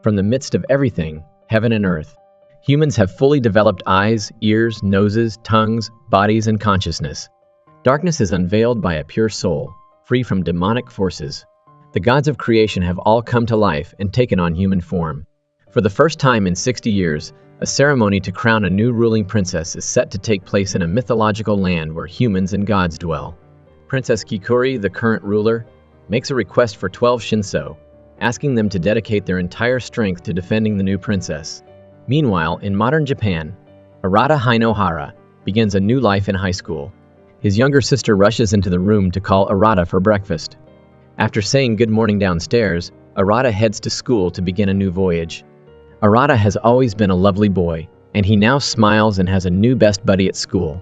From the midst of everything, heaven and earth, humans have fully developed eyes, ears, noses, tongues, bodies, and consciousness. Darkness is unveiled by a pure soul, free from demonic forces. The gods of creation have all come to life and taken on human form. For the first time in 60 years, a ceremony to crown a new ruling princess is set to take place in a mythological land where humans and gods dwell. Princess Kikuri, the current ruler, makes a request for 12 Shinso, asking them to dedicate their entire strength to defending the new princess. Meanwhile, in modern Japan, Arata Hainohara begins a new life in high school. His younger sister rushes into the room to call Arata for breakfast. After saying good morning downstairs, Arata heads to school to begin a new voyage. Arata has always been a lovely boy, and he now smiles and has a new best buddy at school.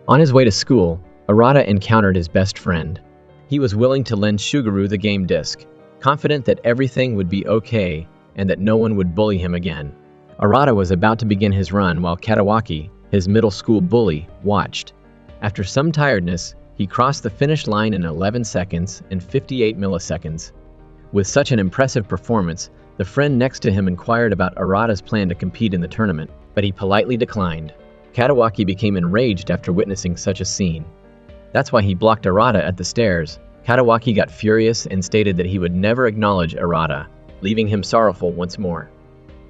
On his way to school, Arata encountered his best friend. He was willing to lend Shuguru the game disc, confident that everything would be okay and that no one would bully him again. Arata was about to begin his run while Katawaki, his middle school bully, watched. After some tiredness, he crossed the finish line in 11 seconds and 58 milliseconds. With such an impressive performance, the friend next to him inquired about Arata's plan to compete in the tournament, but he politely declined. Katawaki became enraged after witnessing such a scene. That's why he blocked Arata at the stairs. Katawaki got furious and stated that he would never acknowledge Arata, leaving him sorrowful once more.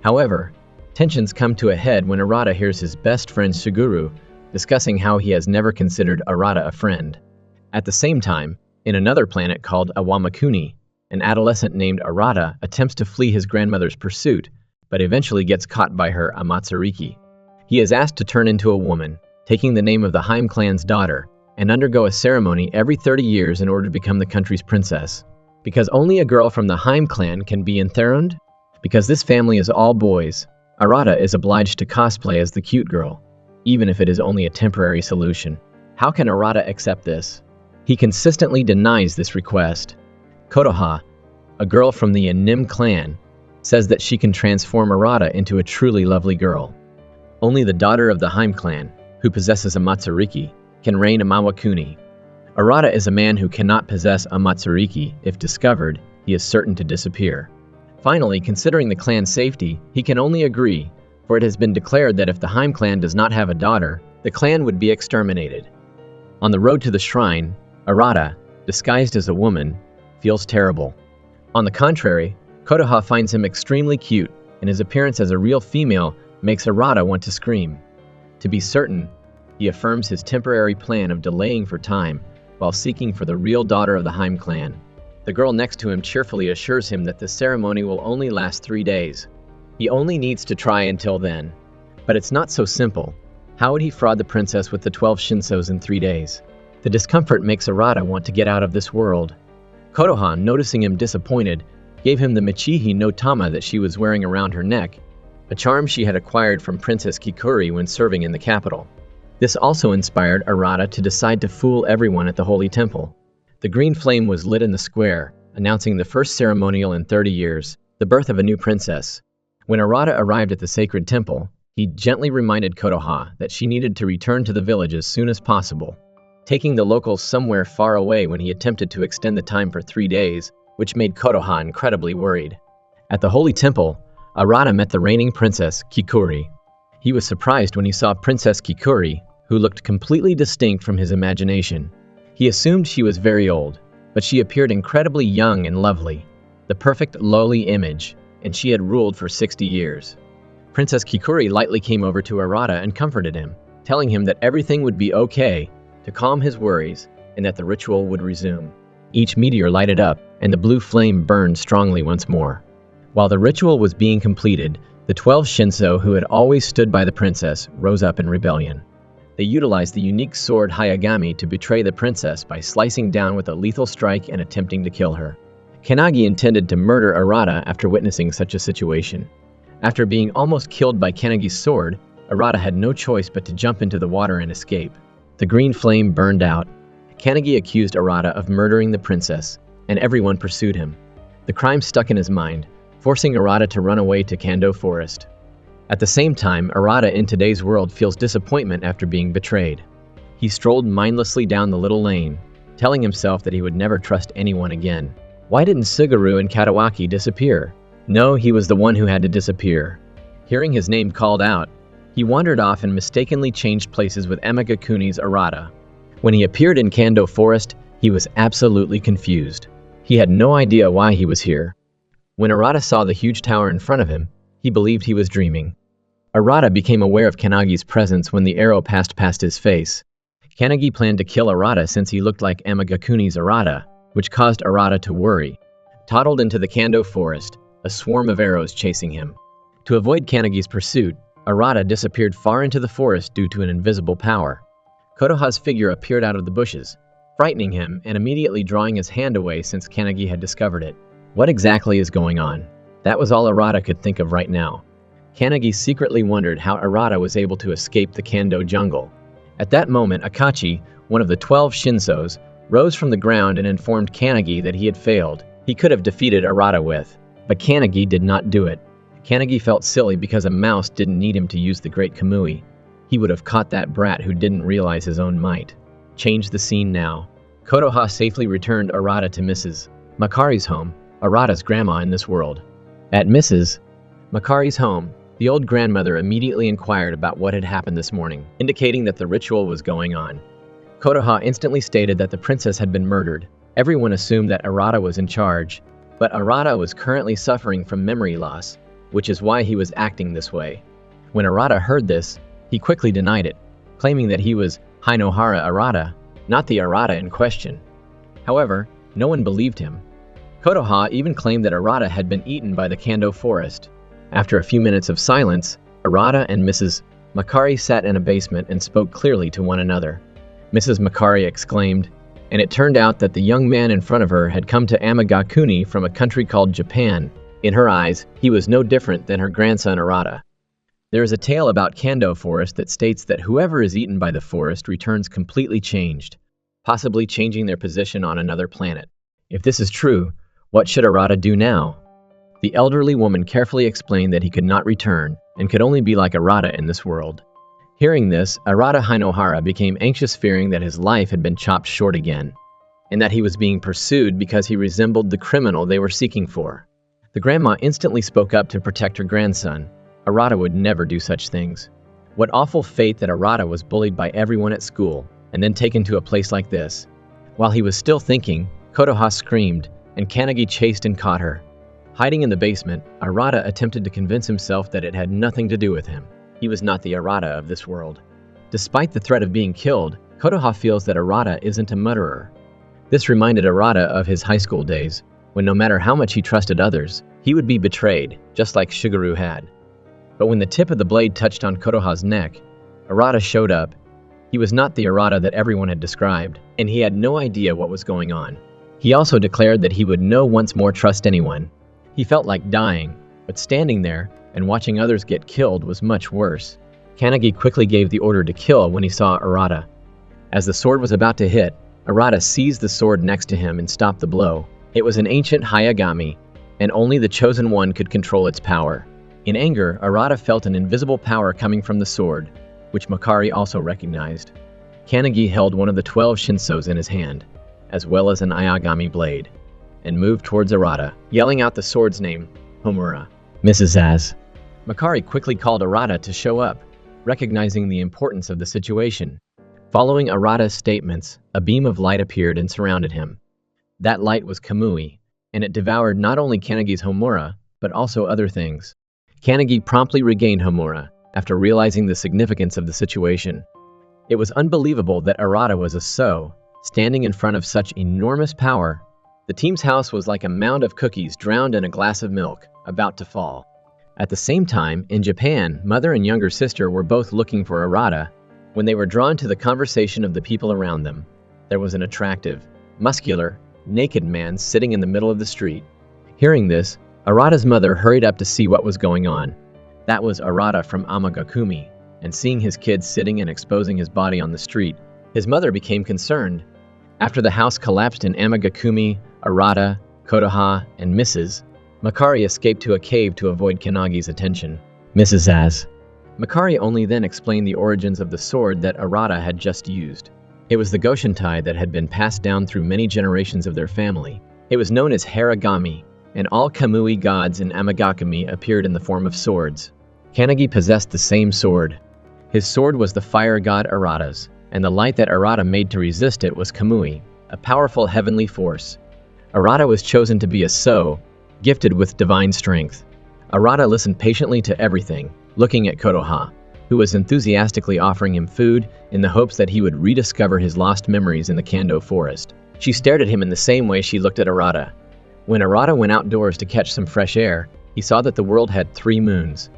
However, tensions come to a head when Arata hears his best friend Shuguru discussing how he has never considered Arata a friend. At the same time, in another planet called Awamakuni, an adolescent named Arata attempts to flee his grandmother's pursuit, but eventually gets caught by her Amatsuriki. He is asked to turn into a woman, taking the name of the Haim clan's daughter, and undergo a ceremony every 30 years in order to become the country's princess. Because only a girl from the Haim clan can be enthroned? Because this family is all boys, Arata is obliged to cosplay as the cute girl, even if it is only a temporary solution. How can Arata accept this? He consistently denies this request. Kotoha, a girl from the Nim clan, says that she can transform Arata into a truly lovely girl. Only the daughter of the Haim clan, who possesses a Matsuriki, can reign Amawakuni. Arata is a man who cannot possess a Matsuriki. If discovered, he is certain to disappear. Finally, considering the clan's safety, he can only agree, for it has been declared that if the Haim clan does not have a daughter, the clan would be exterminated. On the road to the shrine, Arata, disguised as a woman, feels terrible. On the contrary, Kotoha finds him extremely cute, and his appearance as a real female makes Arata want to scream. To be certain, he affirms his temporary plan of delaying for time while seeking for the real daughter of the Haim clan. The girl next to him cheerfully assures him that the ceremony will only last 3 days. He only needs to try until then. But it's not so simple. How would he fraud the princess with the 12 Shinsos in 3 days? The discomfort makes Arata want to get out of this world. Kotoha, noticing him disappointed, gave him the Michihi no Tama that she was wearing around her neck, a charm she had acquired from Princess Kikuri when serving in the capital. This also inspired Arata to decide to fool everyone at the Holy Temple. The green flame was lit in the square, announcing the first ceremonial in 30 years, the birth of a new princess. When Arata arrived at the sacred temple, he gently reminded Kotoha that she needed to return to the village as soon as possible, taking the locals somewhere far away when he attempted to extend the time for 3 days, which made Kotoha incredibly worried. At the Holy Temple, Arata met the reigning princess, Kikuri. He was surprised when he saw Princess Kikuri, who looked completely distinct from his imagination. He assumed she was very old, but she appeared incredibly young and lovely, the perfect lowly image, and she had ruled for 60 years. Princess Kikuri lightly came over to Arata and comforted him, telling him that everything would be okay, to calm his worries, and that the ritual would resume. Each meteor lighted up, and the blue flame burned strongly once more. While the ritual was being completed, the 12 Shinso who had always stood by the princess rose up in rebellion. They utilized the unique sword Hayagami to betray the princess by slicing down with a lethal strike and attempting to kill her. Kanagi intended to murder Arata after witnessing such a situation. After being almost killed by Kanagi's sword, Arata had no choice but to jump into the water and escape. The green flame burned out. Kanagi accused Arata of murdering the princess, and everyone pursued him. The crime stuck in his mind, forcing Arata to run away to Kando Forest. At the same time, Arata in today's world feels disappointment after being betrayed. He strolled mindlessly down the little lane, telling himself that he would never trust anyone again. Why didn't Suguru and Katawaki disappear? No, he was the one who had to disappear. Hearing his name called out, he wandered off and mistakenly changed places with Amagakuni's Arata. When he appeared in Kando Forest, he was absolutely confused. He had no idea why he was here. When Arata saw the huge tower in front of him, he believed he was dreaming. Arata became aware of Kanagi's presence when the arrow passed past his face. Kanagi planned to kill Arata since he looked like Amagakuni's Arata, which caused Arata to worry. Toddled into the Kando Forest, a swarm of arrows chasing him. To avoid Kanagi's pursuit, Arata disappeared far into the forest due to an invisible power. Kotoha's figure appeared out of the bushes, frightening him and immediately drawing his hand away since Kanagi had discovered it. What exactly is going on? That was all Arata could think of right now. Kanagi secretly wondered how Arata was able to escape the Kando jungle. At that moment, Akachi, one of the 12 Shinsos, rose from the ground and informed Kanagi that he had failed. He could have defeated Arata with, but Kanagi did not do it. Kanagi felt silly because a mouse didn't need him to use the Great Kamui. He would have caught that brat who didn't realize his own might. Change the scene now. Kotoha safely returned Arata to Mrs. Makari's home, Arata's grandma in this world. At Mrs. Makari's home, the old grandmother immediately inquired about what had happened this morning, indicating that the ritual was going on. Kotoha instantly stated that the princess had been murdered. Everyone assumed that Arata was in charge, but Arata was currently suffering from memory loss, which is why he was acting this way. When Arata heard this, he quickly denied it, claiming that he was Hainohara Arata, not the Arata in question. However, no one believed him. Kotoha even claimed that Arata had been eaten by the Kando Forest. After a few minutes of silence, Arata and Mrs. Makari sat in a basement and spoke clearly to one another. Mrs. Makari exclaimed, and it turned out that the young man in front of her had come to Amagakuni from a country called Japan. In her eyes, he was no different than her grandson Arata. There is a tale about Kando Forest that states that whoever is eaten by the forest returns completely changed, possibly changing their position on another planet. If this is true, what should Arata do now? The elderly woman carefully explained that he could not return and could only be like Arata in this world. Hearing this, Arata Hainohara became anxious, fearing that his life had been chopped short again, and that he was being pursued because he resembled the criminal they were seeking for. The grandma instantly spoke up to protect her grandson. Arata would never do such things. What awful fate that Arata was bullied by everyone at school and then taken to a place like this. While he was still thinking, Kotoha screamed, and Kanagi chased and caught her. Hiding in the basement, Arata attempted to convince himself that it had nothing to do with him. He was not the Arata of this world. Despite the threat of being killed, Kotoha feels that Arata isn't a murderer. This reminded Arata of his high school days, when no matter how much he trusted others, he would be betrayed, just like Shigeru had. But when the tip of the blade touched on Kotoha's neck, Arata showed up. He was not the Arata that everyone had described, and he had no idea what was going on. He also declared that he would no once more trust anyone. He felt like dying, but standing there and watching others get killed was much worse. Kanagi quickly gave the order to kill when he saw Arata. As the sword was about to hit, Arata seized the sword next to him and stopped the blow. It was an ancient Hayagami, and only the chosen one could control its power. In anger, Arata felt an invisible power coming from the sword, which Makari also recognized. Kanagi held one of the 12 Shinsos in his hand, as well as an Ayagami blade, and moved towards Arata, yelling out the sword's name, Homura. Mrs. Az. Makari quickly called Arata to show up, recognizing the importance of the situation. Following Arata's statements, a beam of light appeared and surrounded him. That light was Kamui, and it devoured not only Kanagi's Homura, but also other things. Kanagi promptly regained Homura, after realizing the significance of the situation. It was unbelievable that Arata was a So, standing in front of such enormous power. The team's house was like a mound of cookies drowned in a glass of milk, about to fall. At the same time, in Japan, mother and younger sister were both looking for Arata. When they were drawn to the conversation of the people around them, there was an attractive, muscular, naked man sitting in the middle of the street. Hearing this, Arata's mother hurried up to see what was going on. That was Arata from Amagakumi, and seeing his kid sitting and exposing his body on the street, his mother became concerned. After the house collapsed in Amagakumi, Arata, Kotoha, and Mrs. Makari escaped to a cave to avoid Kanagi's attention. Mrs. Az. Makari only then explained the origins of the sword that Arata had just used. It was the Goshintai that had been passed down through many generations of their family. It was known as Haragami, and all Kamui gods in Amagakami appeared in the form of swords. Kanagi possessed the same sword. His sword was the fire god Arata's, and the light that Arata made to resist it was Kamui, a powerful heavenly force. Arata was chosen to be a So, gifted with divine strength. Arata listened patiently to everything, looking at Kotoha, who was enthusiastically offering him food in the hopes that he would rediscover his lost memories in the Kando forest. She stared at him in the same way she looked at Arata. When Arata went outdoors to catch some fresh air, he saw that the world had 3 moons.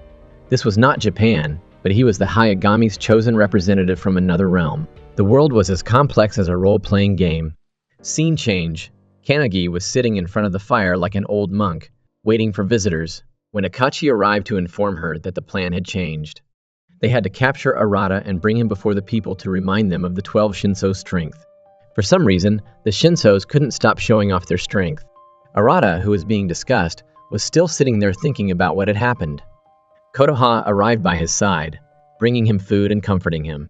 This was not Japan, but he was the Hayagami's chosen representative from another realm. The world was as complex as a role-playing game. Scene change. Kanagi was sitting in front of the fire like an old monk, waiting for visitors, when Akachi arrived to inform her that the plan had changed. They had to capture Arata and bring him before the people to remind them of the 12 Shinso's strength. For some reason, the Shinsos couldn't stop showing off their strength. Arata, who was being discussed, was still sitting there thinking about what had happened. Kotoha arrived by his side, bringing him food and comforting him.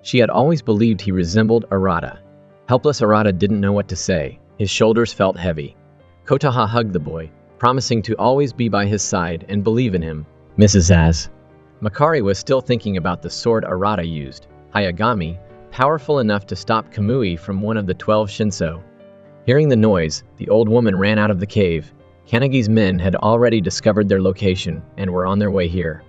She had always believed he resembled Arata. Helpless Arata didn't know what to say. His shoulders felt heavy. Kotoha hugged the boy, promising to always be by his side and believe in him. Mrs. Az. Makari was still thinking about the sword Arata used, Hayagami, powerful enough to stop Kamui from one of the 12 Shinso. Hearing the noise, the old woman ran out of the cave. Kanagi's men had already discovered their location and were on their way here.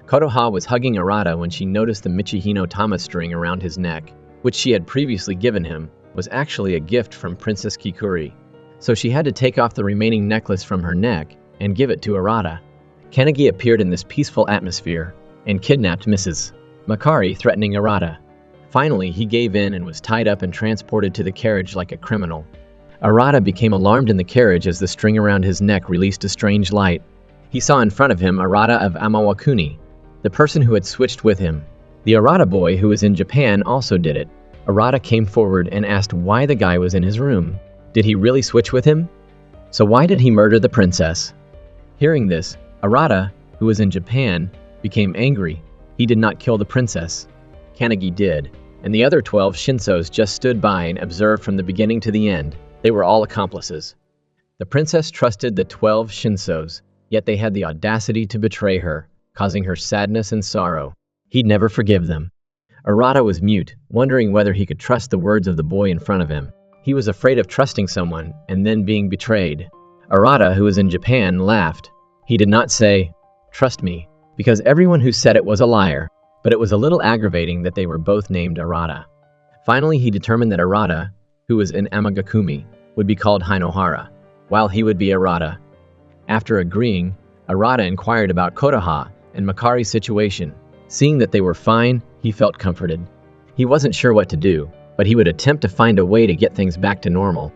Kotoha was hugging Arata when she noticed the Michihino Tama string around his neck, which she had previously given him, was actually a gift from Princess Kikuri. So she had to take off the remaining necklace from her neck and give it to Arata. Kanagi appeared in this peaceful atmosphere and kidnapped Mrs. Makari, threatening Arata. Finally, he gave in and was tied up and transported to the carriage like a criminal. Arata became alarmed in the carriage as the string around his neck released a strange light. He saw in front of him Arata of Amawakuni, the person who had switched with him. The Arata boy who was in Japan also did it. Arata came forward and asked why the guy was in his room. Did he really switch with him? So why did he murder the princess? Hearing this, Arata, who was in Japan, became angry. He did not kill the princess. Kanagi did, and the other 12 Shinsos just stood by and observed from the beginning to the end. They were all accomplices. The princess trusted the 12 Shinsos, yet they had the audacity to betray her, causing her sadness and sorrow. He'd never forgive them. Arata was mute, wondering whether he could trust the words of the boy in front of him. He was afraid of trusting someone and then being betrayed. Arata, who was in Japan, laughed. He did not say, "Trust me," because everyone who said it was a liar, but it was a little aggravating that they were both named Arata. Finally, he determined that Arata, who was in Amagakumi, would be called Hainohara, while he would be Arata. After agreeing, Arata inquired about Kotoha and Makari's situation. Seeing that they were fine, he felt comforted. He wasn't sure what to do, but he would attempt to find a way to get things back to normal.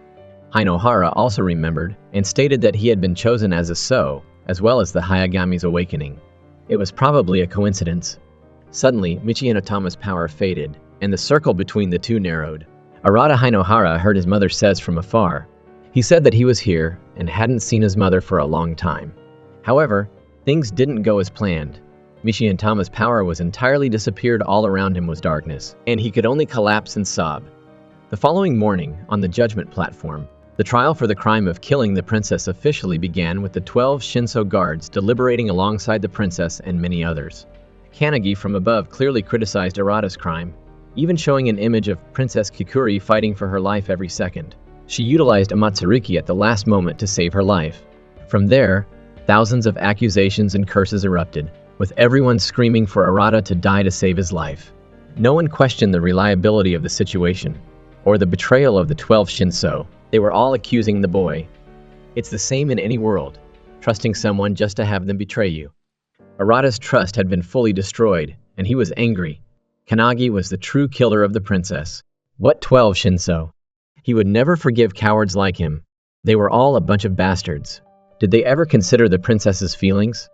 Hainohara also remembered and stated that he had been chosen as a So, as well as the Hayagami's awakening. It was probably a coincidence. Suddenly, Michihino Tama's power faded, and the circle between the two narrowed. Arata Hainohara heard his mother says from afar. He said that he was here and hadn't seen his mother for a long time. However, things didn't go as planned. Michihino Tama's power was entirely disappeared. All around him was darkness, and he could only collapse and sob. The following morning, on the judgment platform, the trial for the crime of killing the princess officially began with the 12 Shinso guards deliberating alongside the princess and many others. Kanagi from above clearly criticized Arata's crime, even showing an image of Princess Kikuri fighting for her life every second. She utilized a Matsuruki at the last moment to save her life. From there, thousands of accusations and curses erupted, with everyone screaming for Arata to die to save his life. No one questioned the reliability of the situation, or the betrayal of the 12 Shinso. They were all accusing the boy. It's the same in any world, trusting someone just to have them betray you. Arata's trust had been fully destroyed, and he was angry. Kanagi was the true killer of the princess. What 12 Shinso? He would never forgive cowards like him. They were all a bunch of bastards. Did they ever consider the princess's feelings?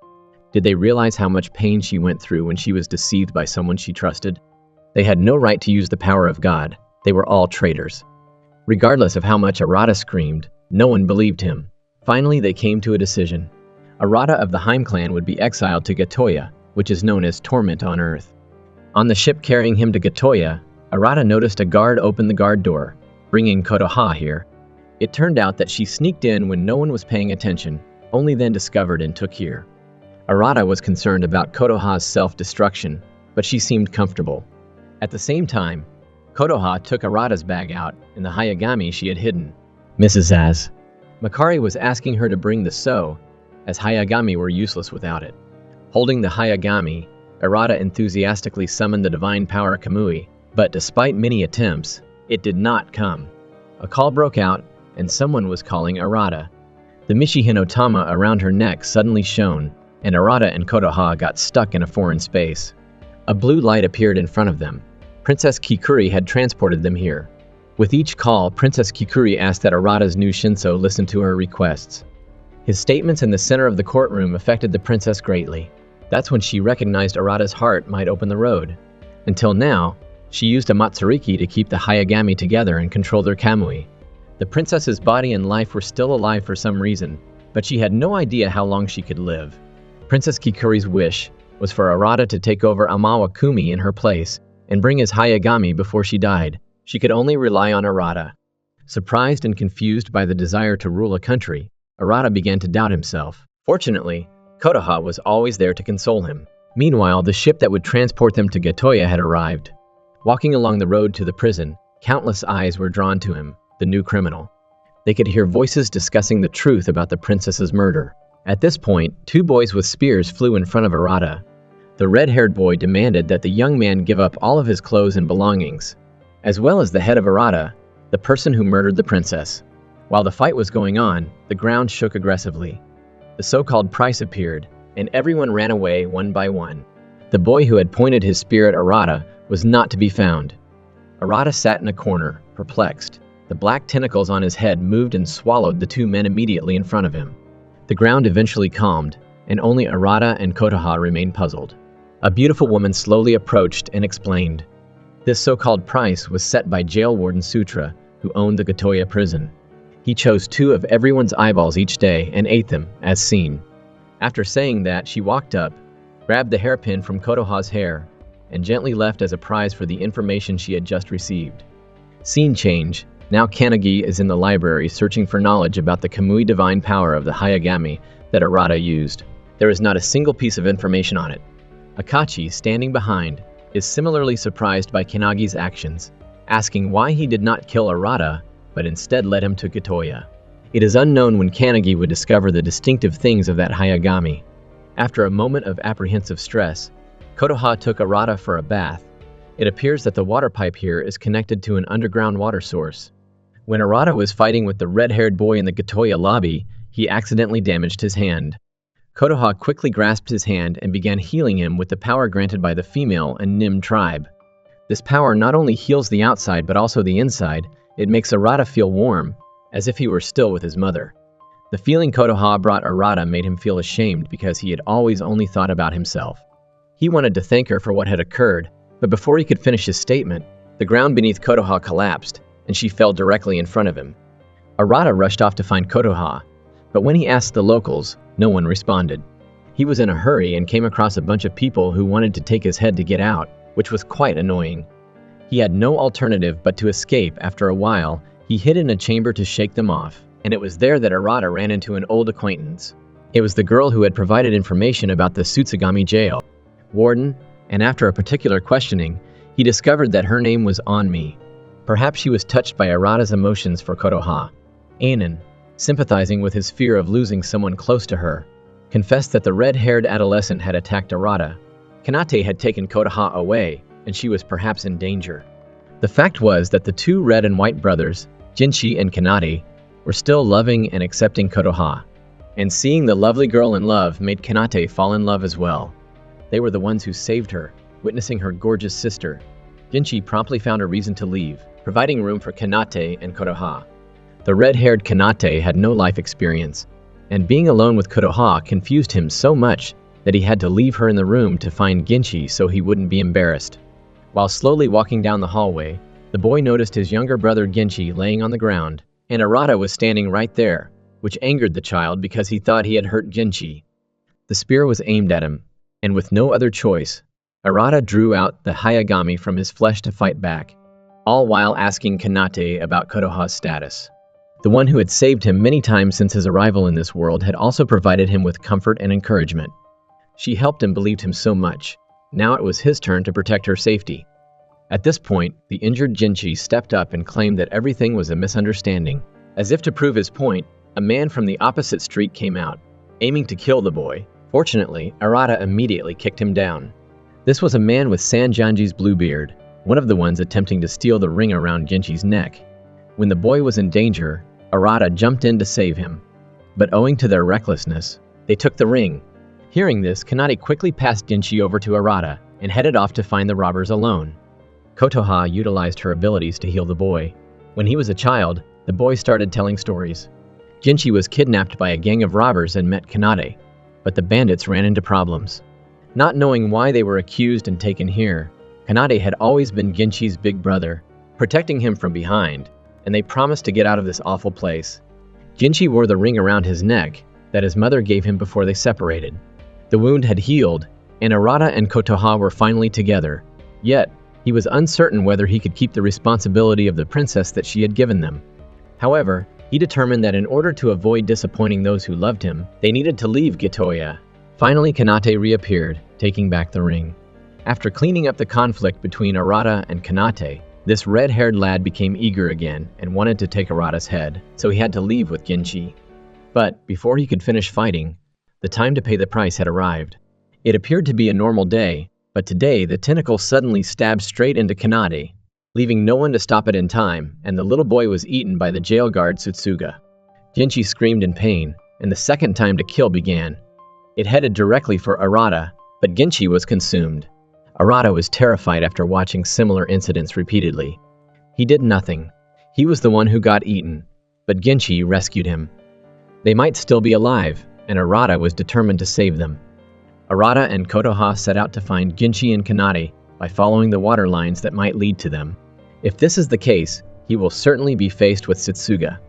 Did they realize how much pain she went through when she was deceived by someone she trusted? They had no right to use the power of God. They were all traitors. Regardless of how much Arata screamed, no one believed him. Finally, they came to a decision. Arata of the Heim clan would be exiled to Gatoya, which is known as Torment on Earth. On the ship carrying him to Gatoya, Arata noticed a guard open the guard door, bringing Kotoha here. It turned out that she sneaked in when no one was paying attention, only then discovered and took here. Arata was concerned about Kotoha's self-destruction, but she seemed comfortable. At the same time, Kotoha took Arata's bag out and the Hayagami she had hidden. Mrs. Az. Makari was asking her to bring the so, as Hayagami were useless without it. Holding the Hayagami, Arata enthusiastically summoned the divine power Kamui, but despite many attempts, it did not come. A call broke out, and someone was calling Arata. The Michihinotama around her neck suddenly shone, and Arata and Kotoha got stuck in a foreign space. A blue light appeared in front of them. Princess Kikuri had transported them here. With each call, Princess Kikuri asked that Arata's new Shinso listen to her requests. His statements in the center of the courtroom affected the princess greatly. That's when she recognized Arata's heart might open the road. Until now, she used a Matsuriki to keep the Hayagami together and control their Kamui. The princess's body and life were still alive for some reason, but she had no idea how long she could live. Princess Kikuri's wish was for Arata to take over Amawa Kumi in her place and bring his Hayagami before she died. She could only rely on Arata. Surprised and confused by the desire to rule a country, Arata began to doubt himself. Fortunately, Kotoha was always there to console him. Meanwhile, the ship that would transport them to Gatoya had arrived. Walking along the road to the prison, countless eyes were drawn to him, the new criminal. They could hear voices discussing the truth about the princess's murder. At this point, two boys with spears flew in front of Arata. The red-haired boy demanded that the young man give up all of his clothes and belongings, as well as the head of Arata, the person who murdered the princess. While the fight was going on, the ground shook aggressively. The so-called price appeared, and everyone ran away one by one. The boy who had pointed his spear at Arata was not to be found. Arata sat in a corner, perplexed. The black tentacles on his head moved and swallowed the two men immediately in front of him. The ground eventually calmed, and only Arata and Kotoha remained puzzled. A beautiful woman slowly approached and explained. This so-called price was set by jail warden Sutra, who owned the Gatoya prison. He chose 2 of everyone's eyeballs each day and ate them, as seen. After saying that, she walked up, grabbed the hairpin from Kotoha's hair, and gently left as a prize for the information she had just received. Scene change. Now Kanagi is in the library searching for knowledge about the Kamui divine power of the Hayagami that Arata used. There is not a single piece of information on it. Akachi, standing behind, is similarly surprised by Kanagi's actions, asking why he did not kill Arata, but instead led him to Gatoya. It is unknown when Kanagi would discover the distinctive things of that Hayagami. After a moment of apprehensive stress, Kotoha took Arata for a bath. It appears that the water pipe here is connected to an underground water source. When Arata was fighting with the red-haired boy in the Gatoya lobby, he accidentally damaged his hand. Kotoha quickly grasped his hand and began healing him with the power granted by the female and Nim tribe. This power not only heals the outside but also the inside. It makes Arata feel warm, as if he were still with his mother. The feeling Kotoha brought Arata made him feel ashamed because he had always only thought about himself. He wanted to thank her for what had occurred, but before he could finish his statement, the ground beneath Kotoha collapsed, and she fell directly in front of him. Arata rushed off to find Kotoha, but when he asked the locals, no one responded. He was in a hurry and came across a bunch of people who wanted to take his head to get out, which was quite annoying. He had no alternative but to escape. After a while, he hid in a chamber to shake them off, and it was there that Arata ran into an old acquaintance. It was the girl who had provided information about the Tsutsugami jail warden, and after a particular questioning, he discovered that her name was Onmi. Perhaps she was touched by Arata's emotions for Kotoha. Anan, sympathizing with his fear of losing someone close to her, confessed that the red-haired adolescent had attacked Arata. Kanate had taken Kotoha away, and she was perhaps in danger. The fact was that the 2 red and white brothers, Jinshi and Kanade, were still loving and accepting Kotoha, and seeing the lovely girl in love made Kanate fall in love as well. They were the ones who saved her, witnessing her gorgeous sister. Jinshi promptly found a reason to leave, providing room for Kanate and Kotoha. The red-haired Kanate had no life experience, and being alone with Kotoha confused him so much that he had to leave her in the room to find Ginshi so he wouldn't be embarrassed. While slowly walking down the hallway, the boy noticed his younger brother Ginshi laying on the ground, and Arata was standing right there, which angered the child because he thought he had hurt Ginshi. The spear was aimed at him, and with no other choice, Arata drew out the Hayagami from his flesh to fight back, all while asking Kanate about Kotoha's status. The one who had saved him many times since his arrival in this world had also provided him with comfort and encouragement. She helped and believed him so much. Now it was his turn to protect her safety. At this point, the injured Jinchi stepped up and claimed that everything was a misunderstanding. As if to prove his point, a man from the opposite street came out, aiming to kill the boy. Fortunately, Arata immediately kicked him down. This was a man with Sanjanji's blue beard, one of the ones attempting to steal the ring around Jinchi's neck. When the boy was in danger, Arata jumped in to save him. But owing to their recklessness, they took the ring. Hearing this, Kanade quickly passed Jinchi over to Arata and headed off to find the robbers alone. Kotoha utilized her abilities to heal the boy. When he was a child, the boy started telling stories. Jinchi was kidnapped by a gang of robbers and met Kanade, but the bandits ran into problems. Not knowing why they were accused and taken here, Kanade had always been Jinchi's big brother, protecting him from behind, and they promised to get out of this awful place. Jinchi wore the ring around his neck that his mother gave him before they separated. The wound had healed, and Arata and Kotoha were finally together. Yet, he was uncertain whether he could keep the responsibility of the princess that she had given them. However, he determined that in order to avoid disappointing those who loved him, they needed to leave Gitoya. Finally, Kanate reappeared, taking back the ring. After cleaning up the conflict between Arata and Kanate, this red-haired lad became eager again and wanted to take Arata's head, so he had to leave with Jinchi. But before he could finish fighting, the time to pay the price had arrived. It appeared to be a normal day, but today the tentacle suddenly stabbed straight into Kanade, leaving no one to stop it in time, and the little boy was eaten by the jail guard Tsutsuga. Jinchi screamed in pain, and the second time to kill began. It headed directly for Arata, but Jinchi was consumed. Arata was terrified after watching similar incidents repeatedly. He did nothing. He was the one who got eaten, but Jinchi rescued him. They might still be alive, and Arata was determined to save them. Arata and Kotoha set out to find Jinchi and Kanade by following the water lines that might lead to them. If this is the case, he will certainly be faced with Tsutsuga.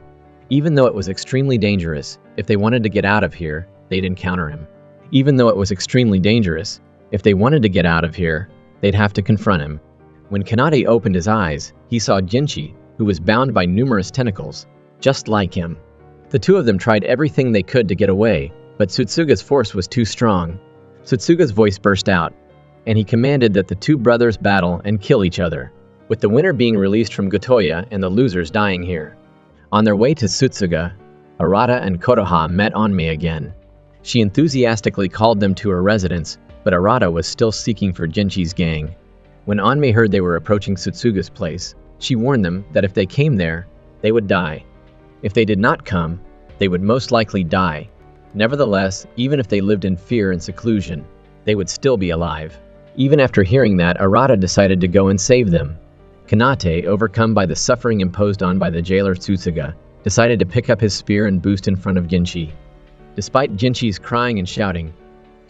Even though it was extremely dangerous, if they wanted to get out of here, they'd encounter him. Even though it was extremely dangerous, if they wanted to get out of here, they'd have to confront him. When Kanade opened his eyes, he saw Jinchi, who was bound by numerous tentacles, just like him. The two of them tried everything they could to get away, but Tsutsuga's force was too strong. Tsutsuga's voice burst out, and he commanded that the two brothers battle and kill each other, with the winner being released from Gotoya and the losers dying here. On their way to Tsutsuga, Arata and Kotoha met Onmei again. She enthusiastically called them to her residence, but Arata was still seeking for Jinchi's gang. When Onmei heard they were approaching Tsutsuga's place, she warned them that if they came there, they would die. If they did not come, they would most likely die. Nevertheless, even if they lived in fear and seclusion, they would still be alive. Even after hearing that, Arata decided to go and save them. Kanate, overcome by the suffering imposed on by the jailer Tsutsuga, decided to pick up his spear and boost in front of Jinchi. Despite Jinchi's crying and shouting,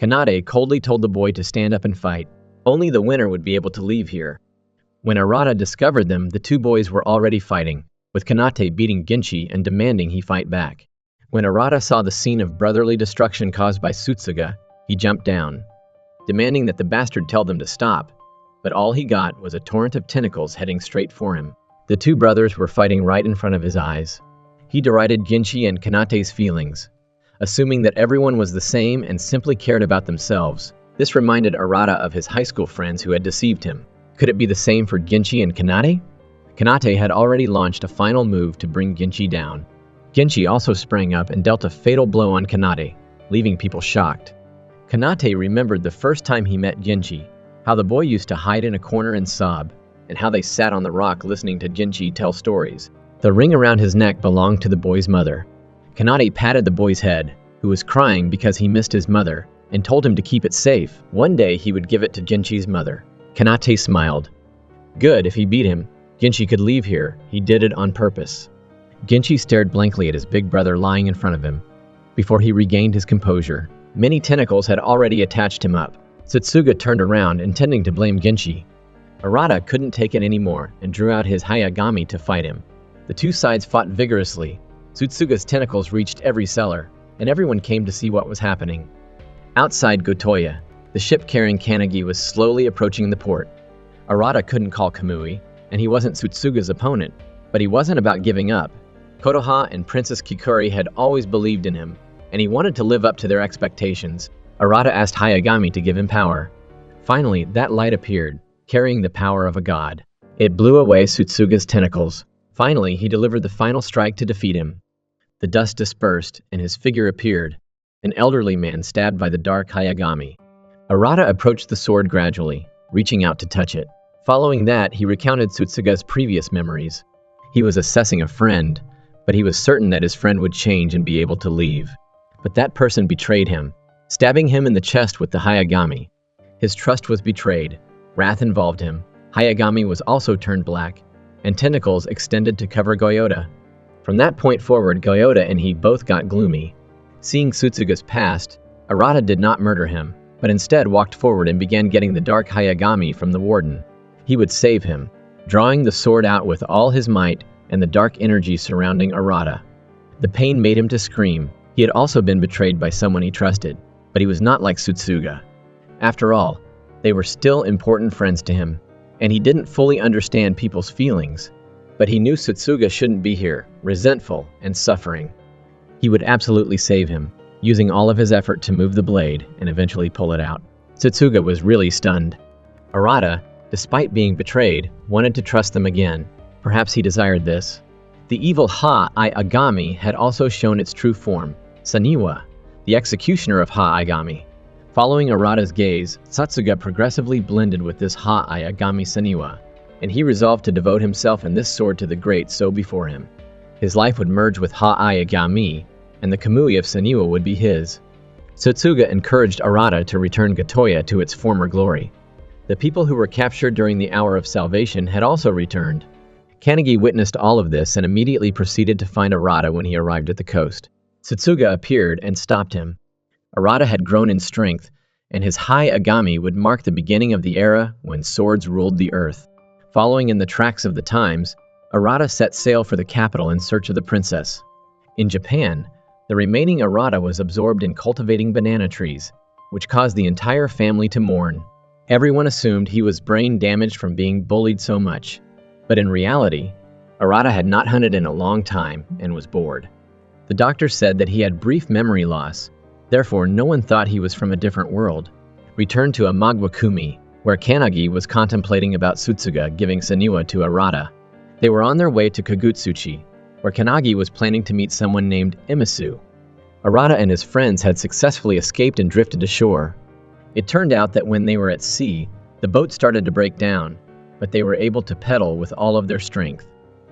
Kanade coldly told the boy to stand up and fight. Only the winner would be able to leave here. When Arata discovered them, the two boys were already fighting, with Kanate beating Jinchi and demanding he fight back. When Arata saw the scene of brotherly destruction caused by Tsutsuga, he jumped down, demanding that the bastard tell them to stop, but all he got was a torrent of tentacles heading straight for him. The two brothers were fighting right in front of his eyes. He derided Jinchi and Kanate's feelings, assuming that everyone was the same and simply cared about themselves. This reminded Arata of his high school friends who had deceived him. Could it be the same for Jinchi and Kanate? Kanate had already launched a final move to bring Jinchi down. Jinchi also sprang up and dealt a fatal blow on Kanate, leaving people shocked. Kanate remembered the first time he met Jinchi, how the boy used to hide in a corner and sob, and how they sat on the rock listening to Jinchi tell stories. The ring around his neck belonged to the boy's mother. Kanate patted the boy's head, who was crying because he missed his mother, and told him to keep it safe. One day he would give it to Jinchi's mother. Kanate smiled. Good, if he beat him, Jinchi could leave here. He did it on purpose. Jinchi stared blankly at his big brother lying in front of him. Before he regained his composure, many tentacles had already attached him up. Tsutsuga turned around, intending to blame Jinchi. Arata couldn't take it anymore and drew out his Hayagami to fight him. The two sides fought vigorously. Tsutsuga's tentacles reached every cellar, and everyone came to see what was happening. Outside Gotoya, the ship carrying Kanagi was slowly approaching the port. Arata couldn't call Kamui, and he wasn't Tsutsuga's opponent, but he wasn't about giving up. Konoha and Princess Kikuri had always believed in him, and he wanted to live up to their expectations. Arata asked Hayagami to give him power. Finally, that light appeared, carrying the power of a god. It blew away Tsutsuga's tentacles. Finally, he delivered the final strike to defeat him. The dust dispersed, and his figure appeared, an elderly man stabbed by the dark Hayagami. Arata approached the sword gradually, reaching out to touch it. Following that, he recounted Tsutsuga's previous memories. He was assessing a friend, but he was certain that his friend would change and be able to leave. But that person betrayed him, stabbing him in the chest with the Hayagami. His trust was betrayed. Wrath involved him. Hayagami was also turned black, and tentacles extended to cover Gyota. From that point forward, Gyota and he both got gloomy. Seeing Tsutsuga's past, Arata did not murder him, but instead walked forward and began getting the dark Hayagami from the warden. He would save him, drawing the sword out with all his might and the dark energy surrounding Arata. The pain made him to scream. He had also been betrayed by someone he trusted, but he was not like Tsutsuga. After all, they were still important friends to him, and he didn't fully understand people's feelings. But he knew Tsutsuga shouldn't be here, resentful and suffering. He would absolutely save him, using all of his effort to move the blade and eventually pull it out. Tsutsuga was really stunned. Arata, despite being betrayed, wanted to trust them again. Perhaps he desired this. The evil Ha-Agami had also shown its true form, Saniwa, the executioner of Ha-Agami. Following Arata's gaze, Tsutsuga progressively blended with this Ha-Agami Saniwa, and he resolved to devote himself and this sword to the great so before him. His life would merge with Ha-Agami, and the Kamui of Saniwa would be his. Tsutsuga encouraged Arata to return Gatoya to its former glory. The people who were captured during the Hour of Salvation had also returned. Kanagi witnessed all of this and immediately proceeded to find Arata when he arrived at the coast. Tsutsuga appeared and stopped him. Arata had grown in strength, and his Agami would mark the beginning of the era when swords ruled the earth. Following in the tracks of the times, Arata set sail for the capital in search of the princess. In Japan, the remaining Arata was absorbed in cultivating banana trees, which caused the entire family to mourn. Everyone assumed he was brain damaged from being bullied so much. But in reality, Arata had not hunted in a long time and was bored. The doctor said that he had brief memory loss, therefore no one thought he was from a different world. Returned to Amagwakumi, where Kanagi was contemplating about Tsutsuga giving Saniwa to Arata. They were on their way to Kagutsuchi, where Kanagi was planning to meet someone named Imisu. Arata and his friends had successfully escaped and drifted ashore. It turned out that when they were at sea, the boat started to break down, but they were able to pedal with all of their strength.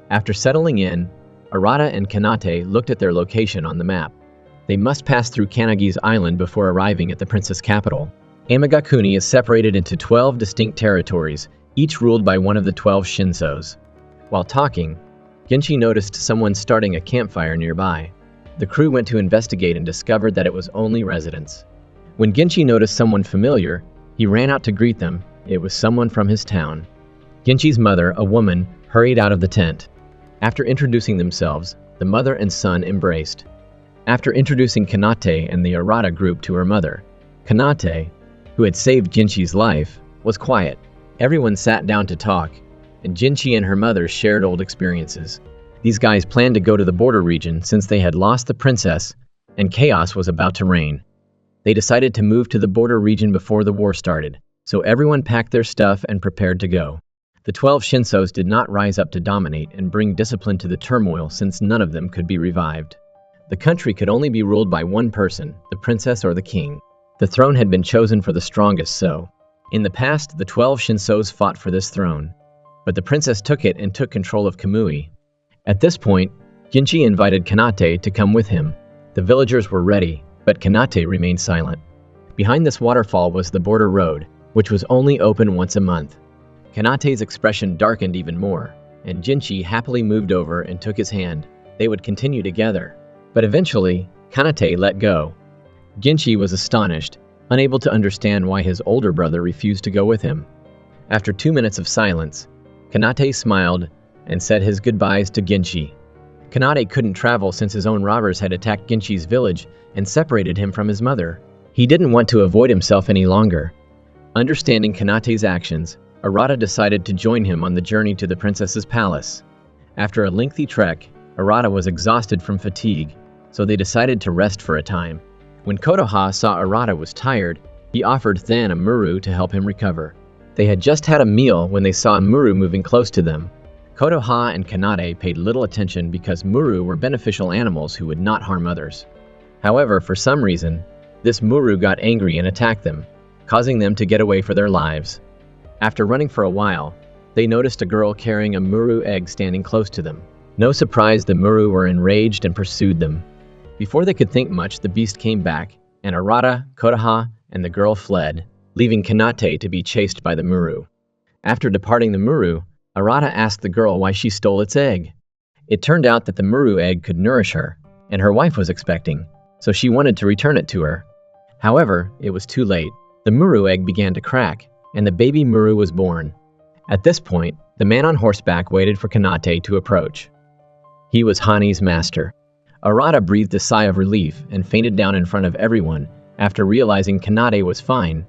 After settling in, Arata and Kanate looked at their location on the map. They must pass through Kanagi's island before arriving at the princess capital. Amagakuni is separated into 12 distinct territories, each ruled by one of the 12 Shinsos. While talking, Genshi noticed someone starting a campfire nearby. The crew went to investigate and discovered that it was only residents. When Genshi noticed someone familiar, he ran out to greet them. It was someone from his town. Genshi's mother, a woman, hurried out of the tent. After introducing themselves, the mother and son embraced. After introducing Kanate and the Arata group to her mother, Kanate, who had saved Genshi's life, was quiet. Everyone sat down to talk, and Genshi and her mother shared old experiences. These guys planned to go to the border region since they had lost the princess and chaos was about to reign. They decided to move to the border region before the war started, so everyone packed their stuff and prepared to go. The 12 Shinsos did not rise up to dominate and bring discipline to the turmoil since none of them could be revived. The country could only be ruled by one person, the princess or the king. The throne had been chosen for the strongest, so in the past, the 12 Shinsos fought for this throne, but the princess took it and took control of Kamui. At this point, Genshi invited Kanate to come with him. The villagers were ready, but Kanate remained silent. Behind this waterfall was the border road, which was only open once a month. Kanate's expression darkened even more, and Genshi happily moved over and took his hand. They would continue together. But eventually, Kanate let go. Genshi was astonished, unable to understand why his older brother refused to go with him. After 2 minutes of silence, Kanate smiled and said his goodbyes to Genshi. Kanate couldn't travel since his own robbers had attacked Genshi's village and separated him from his mother. He didn't want to avoid himself any longer. Understanding Kanate's actions, Arata decided to join him on the journey to the princess's palace. After a lengthy trek, Arata was exhausted from fatigue, so they decided to rest for a time. When Kotoha saw Arata was tired, he offered Than a Muru to help him recover. They had just had a meal when they saw a Muru moving close to them. Kotoha and Kanade paid little attention because Muru were beneficial animals who would not harm others. However, for some reason, this Muru got angry and attacked them, causing them to get away for their lives. After running for a while, they noticed a girl carrying a Muru egg standing close to them. No surprise, the Muru were enraged and pursued them. Before they could think much, the beast came back, and Arata, Kotoha, and the girl fled, leaving Kanate to be chased by the Muru. After departing the Muru, Arata asked the girl why she stole its egg. It turned out that the Muru egg could nourish her, and her wife was expecting, so she wanted to return it to her. However, it was too late. The Muru egg began to crack, and the baby Muru was born. At this point, the man on horseback waited for Kanate to approach. He was Hani's master. Arata breathed a sigh of relief and fainted down in front of everyone after realizing Kanate was fine.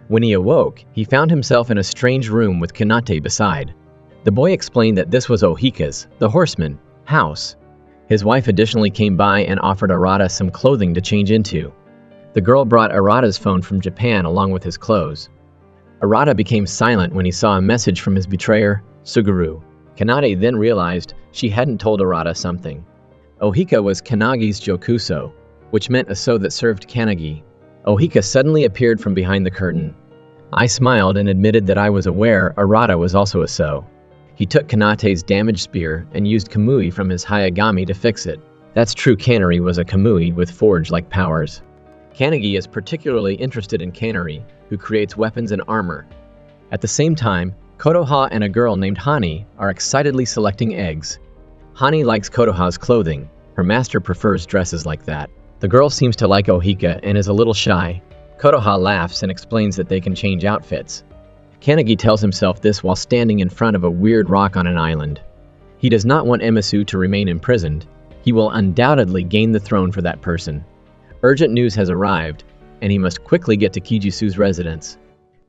When he awoke, he found himself in a strange room with Kanate beside. The boy explained that this was Ohika's, the horseman, house. His wife additionally came by and offered Arata some clothing to change into. The girl brought Arata's phone from Japan along with his clothes. Arata became silent when he saw a message from his betrayer, Suguru. Kanade then realized she hadn't told Arata something. Ohika was Kanagi's jokuso, which meant a so that served Kanagi. Ohika suddenly appeared from behind the curtain. I smiled and admitted that I was aware Arata was also a so. He took Kanate's damaged spear and used Kamui from his Hayagami to fix it. That's true, Kanari was a Kamui with forge-like powers. Kanagi is particularly interested in Kanari, who creates weapons and armor. At the same time, Kotoha and a girl named Hani are excitedly selecting eggs. Hani likes Kotoha's clothing. Her master prefers dresses like that. The girl seems to like Ohika and is a little shy. Kotoha laughs and explains that they can change outfits. Kanagi tells himself this while standing in front of a weird rock on an island. He does not want Emisu to remain imprisoned. He will undoubtedly gain the throne for that person. Urgent news has arrived, and he must quickly get to Kijisu's residence.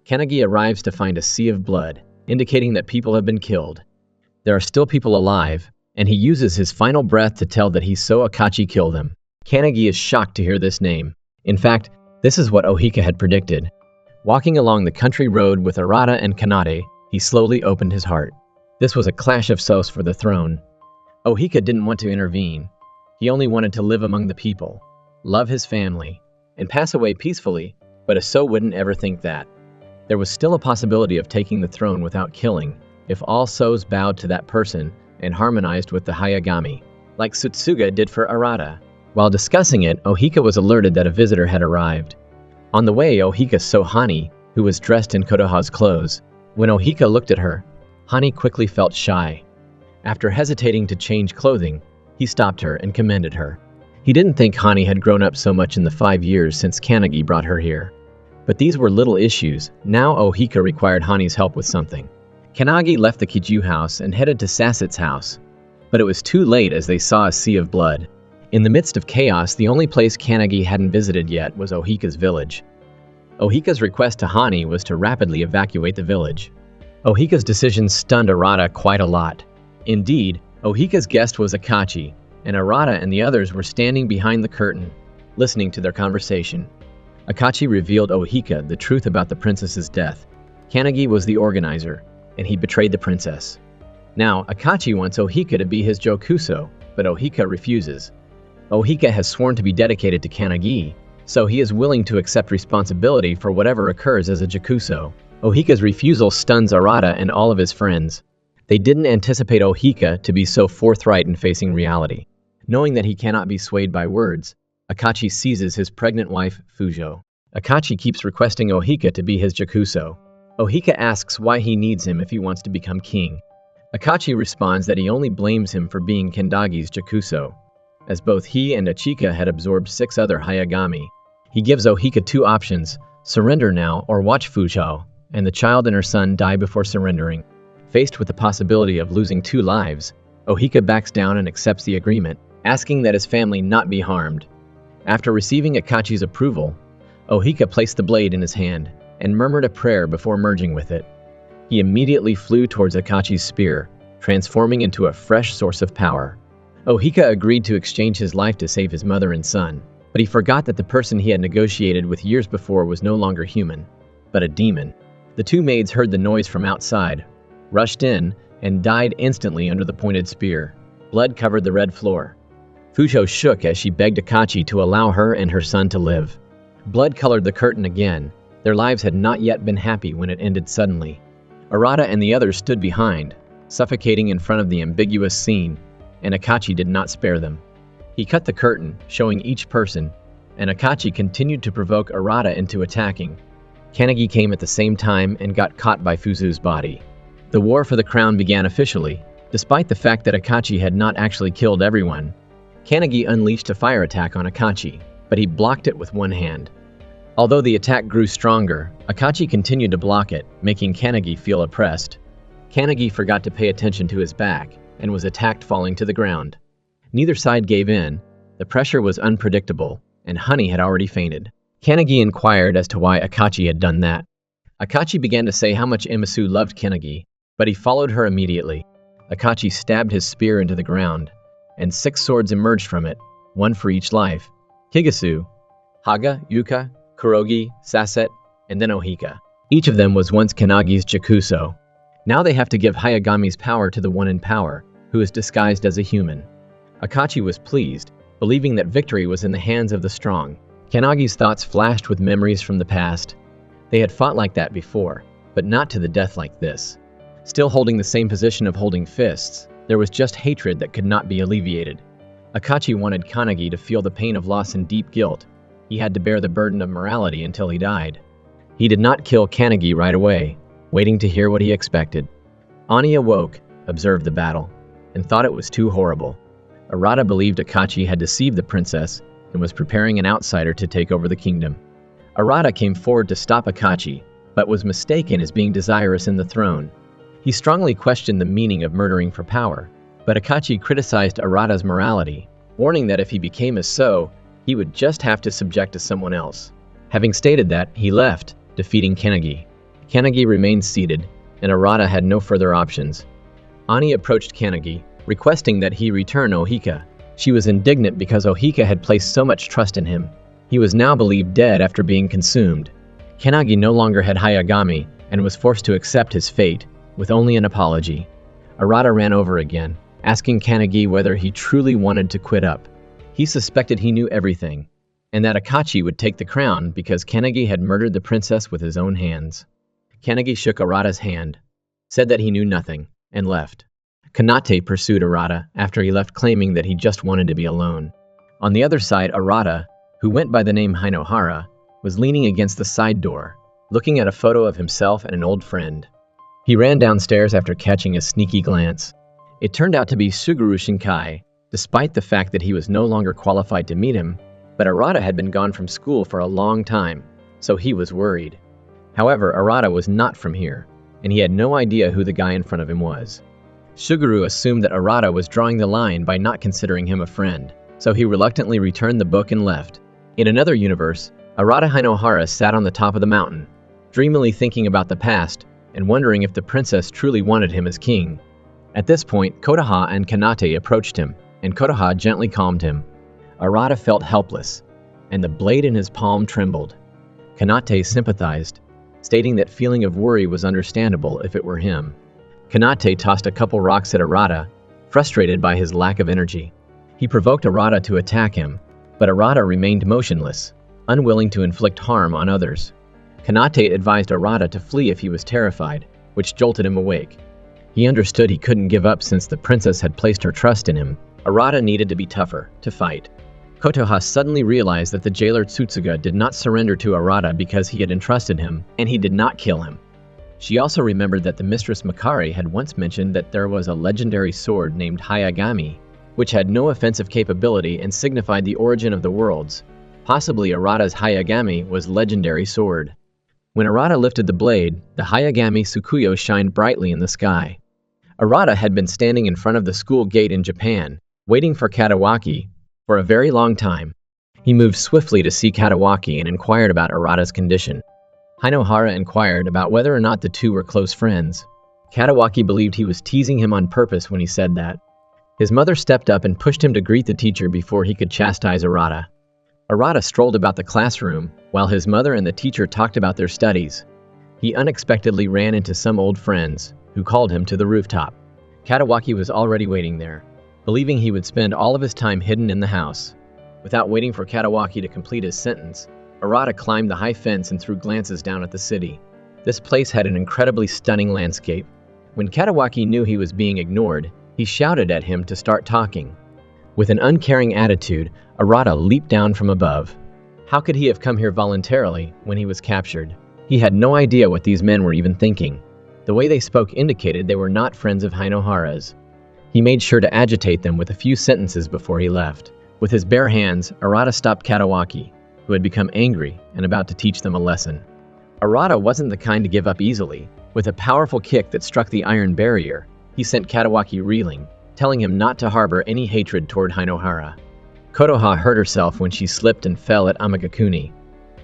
Kanagi arrives to find a sea of blood, indicating that people have been killed. There are still people alive, and he uses his final breath to tell that he saw Akachi kill them. Kanagi is shocked to hear this name. In fact, this is what Ohika had predicted. Walking along the country road with Arata and Kanade, he slowly opened his heart. This was a clash of souls for the throne. Ohika didn't want to intervene. He only wanted to live among the people, love his family, and pass away peacefully, but a so wouldn't ever think that. There was still a possibility of taking the throne without killing, if all Sos bowed to that person and harmonized with the Hayagami, like Sutsuga did for Arata. While discussing it, Ohika was alerted that a visitor had arrived. On the way, Ohika saw Hani, who was dressed in Kotoha's clothes. When Ohika looked at her, Hani quickly felt shy. After hesitating to change clothing, he stopped her and commended her. He didn't think Hani had grown up so much in the 5 years since Kanagi brought her here. But these were little issues. Now Ohika required Hani's help with something. Kanagi left the Kiju house and headed to Sasset's house. But it was too late as they saw a sea of blood. In the midst of chaos, the only place Kanagi hadn't visited yet was Ohika's village. Ohika's request to Hani was to rapidly evacuate the village. Ohika's decision stunned Arata quite a lot. Indeed, Ohika's guest was Akachi, and Arata and the others were standing behind the curtain, listening to their conversation. Akachi revealed Ohika the truth about the princess's death. Kanagi was the organizer, and he betrayed the princess. Now, Akachi wants Ohika to be his jokuso, but Ohika refuses. Ohika has sworn to be dedicated to Kanagi, so he is willing to accept responsibility for whatever occurs as a jokuso. Ohika's refusal stuns Arata and all of his friends. They didn't anticipate Ohika to be so forthright in facing reality. Knowing that he cannot be swayed by words, Akachi seizes his pregnant wife, Fujo. Akachi keeps requesting Ohika to be his jokuso. Ohika asks why he needs him if he wants to become king. Akachi responds that he only blames him for being Kendagi's jokuso, as both he and Achika had absorbed 6 other Hayagami. He gives Ohika 2 options, surrender now or watch Fujo, and the child and her son die before surrendering. Faced with the possibility of losing 2 lives, Ohika backs down and accepts the agreement, asking that his family not be harmed. After receiving Akachi's approval, Ohika placed the blade in his hand and murmured a prayer before merging with it. He immediately flew towards Akachi's spear, transforming into a fresh source of power. Ohika agreed to exchange his life to save his mother and son, but he forgot that the person he had negotiated with years before was no longer human, but a demon. The two maids heard the noise from outside, rushed in, and died instantly under the pointed spear. Blood covered the red floor. Fujo shook as she begged Akachi to allow her and her son to live. Blood colored the curtain again. Their lives had not yet been happy when it ended suddenly. Arata and the others stood behind, suffocating in front of the ambiguous scene, and Akachi did not spare them. He cut the curtain, showing each person, and Akachi continued to provoke Arata into attacking. Kanagi came at the same time and got caught by Fuzu's body. The war for the crown began officially, despite the fact that Akachi had not actually killed everyone. Kanagi unleashed a fire attack on Akachi, but he blocked it with one hand. Although the attack grew stronger, Akachi continued to block it, making Kanagi feel oppressed. Kanagi forgot to pay attention to his back and was attacked, falling to the ground. Neither side gave in. The pressure was unpredictable, and Honey had already fainted. Kanagi inquired as to why Akachi had done that. Akachi began to say how much Emisu loved Kanagi, but he followed her immediately. Akachi stabbed his spear into the ground, and 6 swords emerged from it, 1 for each life. Higasu, Haga, Yuka, Kurogi, Saset, and then Ohika. Each of them was once Kanagi's Jakuso. Now they have to give Hayagami's power to the one in power, who is disguised as a human. Akachi was pleased, believing that victory was in the hands of the strong. Kanagi's thoughts flashed with memories from the past. They had fought like that before, but not to the death like this. Still holding the same position of holding fists, there was just hatred that could not be alleviated. Akachi wanted Kanagi to feel the pain of loss and deep guilt. He had to bear the burden of morality until he died. He did not kill Kanagi right away, waiting to hear what he expected. Ani awoke, observed the battle, and thought it was too horrible. Arata believed Akachi had deceived the princess and was preparing an outsider to take over the kingdom. Arata came forward to stop Akachi, but was mistaken as being desirous in the throne. He strongly questioned the meaning of murdering for power, but Akachi criticized Arata's morality, warning that if he became a so, he would just have to subject to someone else. Having stated that, he left, defeating Kanagi. Kanagi remained seated, and Arata had no further options. Ani approached Kanagi, requesting that he return Ohika. She was indignant because Ohika had placed so much trust in him. He was now believed dead after being consumed. Kanagi no longer had Hayagami and was forced to accept his fate, with only an apology. Arata ran over again, asking Kanagi whether he truly wanted to quit up. He suspected he knew everything, and that Akachi would take the crown because Kanagi had murdered the princess with his own hands. Kanagi shook Arata's hand, said that he knew nothing, and left. Kanate pursued Arata after he left, claiming that he just wanted to be alone. On the other side, Arata, who went by the name Hainohara, was leaning against the side door, looking at a photo of himself and an old friend. He ran downstairs after catching a sneaky glance. It turned out to be Suguru Shinkai, despite the fact that he was no longer qualified to meet him, but Arata had been gone from school for a long time, so he was worried. However, Arata was not from here, and he had no idea who the guy in front of him was. Suguru assumed that Arata was drawing the line by not considering him a friend, so he reluctantly returned the book and left. In another universe, Arata Hainohara sat on the top of the mountain, dreamily thinking about the past and wondering if the princess truly wanted him as king. At this point, Kotoha and Kanate approached him, and Kotoha gently calmed him. Arata felt helpless, and the blade in his palm trembled. Kanate sympathized, stating that feeling of worry was understandable if it were him. Kanate tossed a couple rocks at Arata, frustrated by his lack of energy. He provoked Arata to attack him, but Arata remained motionless, unwilling to inflict harm on others. Kanate advised Arata to flee if he was terrified, which jolted him awake. He understood he couldn't give up since the princess had placed her trust in him. Arata needed to be tougher, to fight. Kotoha suddenly realized that the jailer Tsutsuga did not surrender to Arata because he had entrusted him, and he did not kill him. She also remembered that the mistress Makari had once mentioned that there was a legendary sword named Hayagami, which had no offensive capability and signified the origin of the worlds. Possibly Arata's Hayagami was legendary sword. When Arata lifted the blade, the Hayagami Tsukuyo shined brightly in the sky. Arata had been standing in front of the school gate in Japan, waiting for Katawaki, for a very long time. He moved swiftly to see Katawaki and inquired about Arata's condition. Hainohara inquired about whether or not the two were close friends. Katawaki believed he was teasing him on purpose when he said that. His mother stepped up and pushed him to greet the teacher before he could chastise Arata. Arata strolled about the classroom while his mother and the teacher talked about their studies. He unexpectedly ran into some old friends, who called him to the rooftop. Katawaki was already waiting there, believing he would spend all of his time hidden in the house. Without waiting for Katawaki to complete his sentence, Arata climbed the high fence and threw glances down at the city. This place had an incredibly stunning landscape. When Katawaki knew he was being ignored, he shouted at him to start talking. With an uncaring attitude, Arata leaped down from above. How could he have come here voluntarily when he was captured? He had no idea what these men were even thinking. The way they spoke indicated they were not friends of Hainohara's. He made sure to agitate them with a few sentences before he left. With his bare hands, Arata stopped Katawaki, who had become angry and about to teach them a lesson. Arata wasn't the kind to give up easily. With a powerful kick that struck the iron barrier, he sent Katawaki reeling, telling him not to harbor any hatred toward Hainohara. Kotoha hurt herself when she slipped and fell at Amagakuni.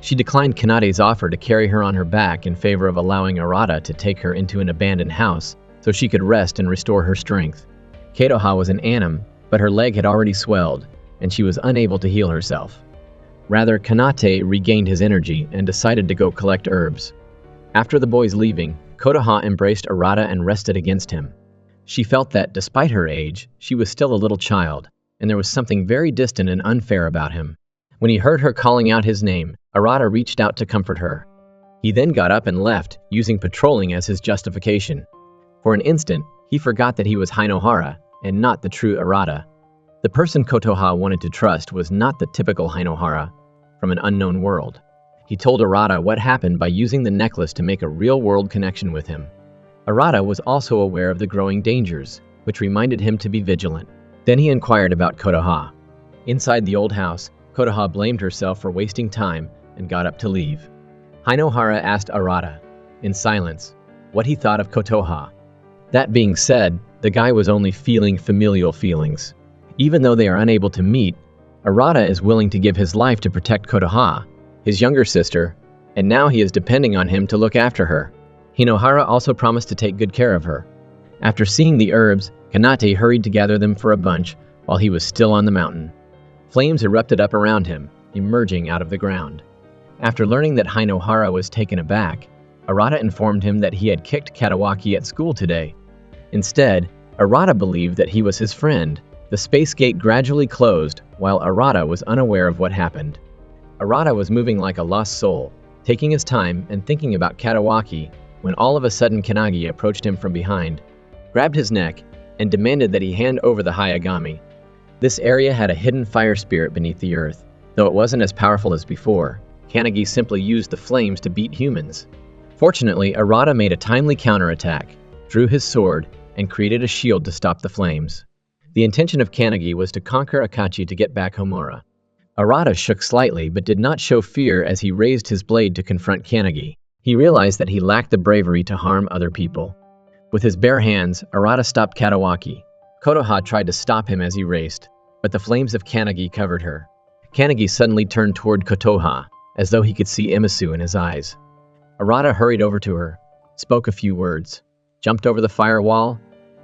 She declined Kanate's offer to carry her on her back in favor of allowing Arata to take her into an abandoned house so she could rest and restore her strength. Kotoha was an anim, but her leg had already swelled, and she was unable to heal herself. Rather, Kanate regained his energy and decided to go collect herbs. After the boys leaving, Kotoha embraced Arata and rested against him. She felt that, despite her age, she was still a little child, and there was something very distant and unfair about him. When he heard her calling out his name, Arata reached out to comfort her. He then got up and left, using patrolling as his justification. For an instant, he forgot that he was Hainohara, and not the true Arata. The person Kotoha wanted to trust was not the typical Hainohara from an unknown world. He told Arata what happened by using the necklace to make a real-world connection with him. Arata was also aware of the growing dangers, which reminded him to be vigilant. Then he inquired about Kotoha. Inside the old house, Kotoha blamed herself for wasting time and got up to leave. Hainohara asked Arata, in silence, what he thought of Kotoha. That being said, the guy was only feeling familial feelings. Even though they are unable to meet, Arata is willing to give his life to protect Kotoha, his younger sister, and now he is depending on him to look after her. Hainohara also promised to take good care of her. After seeing the herbs, Kanate hurried to gather them for a bunch while he was still on the mountain. Flames erupted up around him, emerging out of the ground. After learning that Hainohara was taken aback, Arata informed him that he had kicked Katawaki at school today. Instead, Arata believed that he was his friend. The space gate gradually closed, while Arata was unaware of what happened. Arata was moving like a lost soul, taking his time and thinking about Katawaki, when all of a sudden Kanagi approached him from behind, grabbed his neck, and demanded that he hand over the Hayagami. This area had a hidden fire spirit beneath the earth. Though it wasn't as powerful as before, Kanagi simply used the flames to beat humans. Fortunately, Arata made a timely counterattack, drew his sword, and created a shield to stop the flames. The intention of Kanagi was to conquer Akachi to get back Homura. Arata shook slightly but did not show fear as he raised his blade to confront Kanagi. He realized that he lacked the bravery to harm other people. With his bare hands, Arata stopped Katawaki. Kotoha tried to stop him as he raced, but the flames of Kanagi covered her. Kanagi suddenly turned toward Kotoha, as though he could see Emisu in his eyes. Arata hurried over to her, spoke a few words, jumped over the firewall,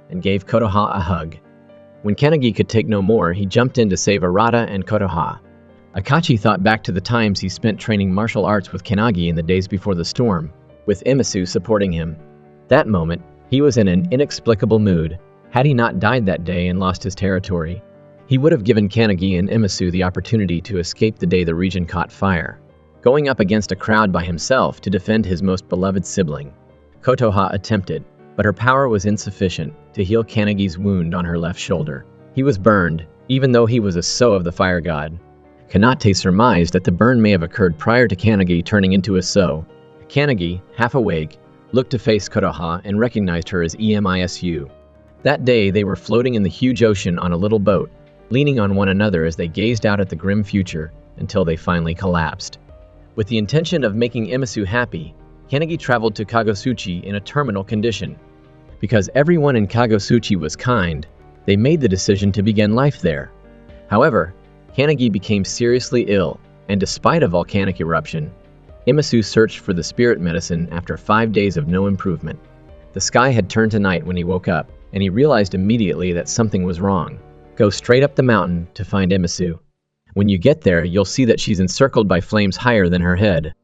and gave Kotoha a hug. When Kanagi could take no more, he jumped in to save Arata and Kotoha. Akachi thought back to the times he spent training martial arts with Kanagi in the days before the storm, with Emisu supporting him. That moment, he was in an inexplicable mood. Had he not died that day and lost his territory, he would have given Kanagi and Emisu the opportunity to escape the day the region caught fire, going up against a crowd by himself to defend his most beloved sibling. Kotoha attempted, but her power was insufficient to heal Kanagi's wound on her left shoulder. He was burned, even though he was a So of the fire god. Kanate surmised that the burn may have occurred prior to Kanagi turning into a So. Kanagi, half awake, looked to face Kotoha and recognized her as Emisu. That day they were floating in the huge ocean on a little boat, leaning on one another as they gazed out at the grim future until they finally collapsed. With the intention of making Emisu happy, Kanagi traveled to Kagosuchi in a terminal condition. Because everyone in Kagosuchi was kind, they made the decision to begin life there. However, Kanagi became seriously ill, and despite a volcanic eruption, Emisu searched for the spirit medicine after 5 days of no improvement. The sky had turned to night when he woke up, and he realized immediately that something was wrong. Go straight up the mountain to find Emisu. When you get there, you'll see that she's encircled by flames higher than her head.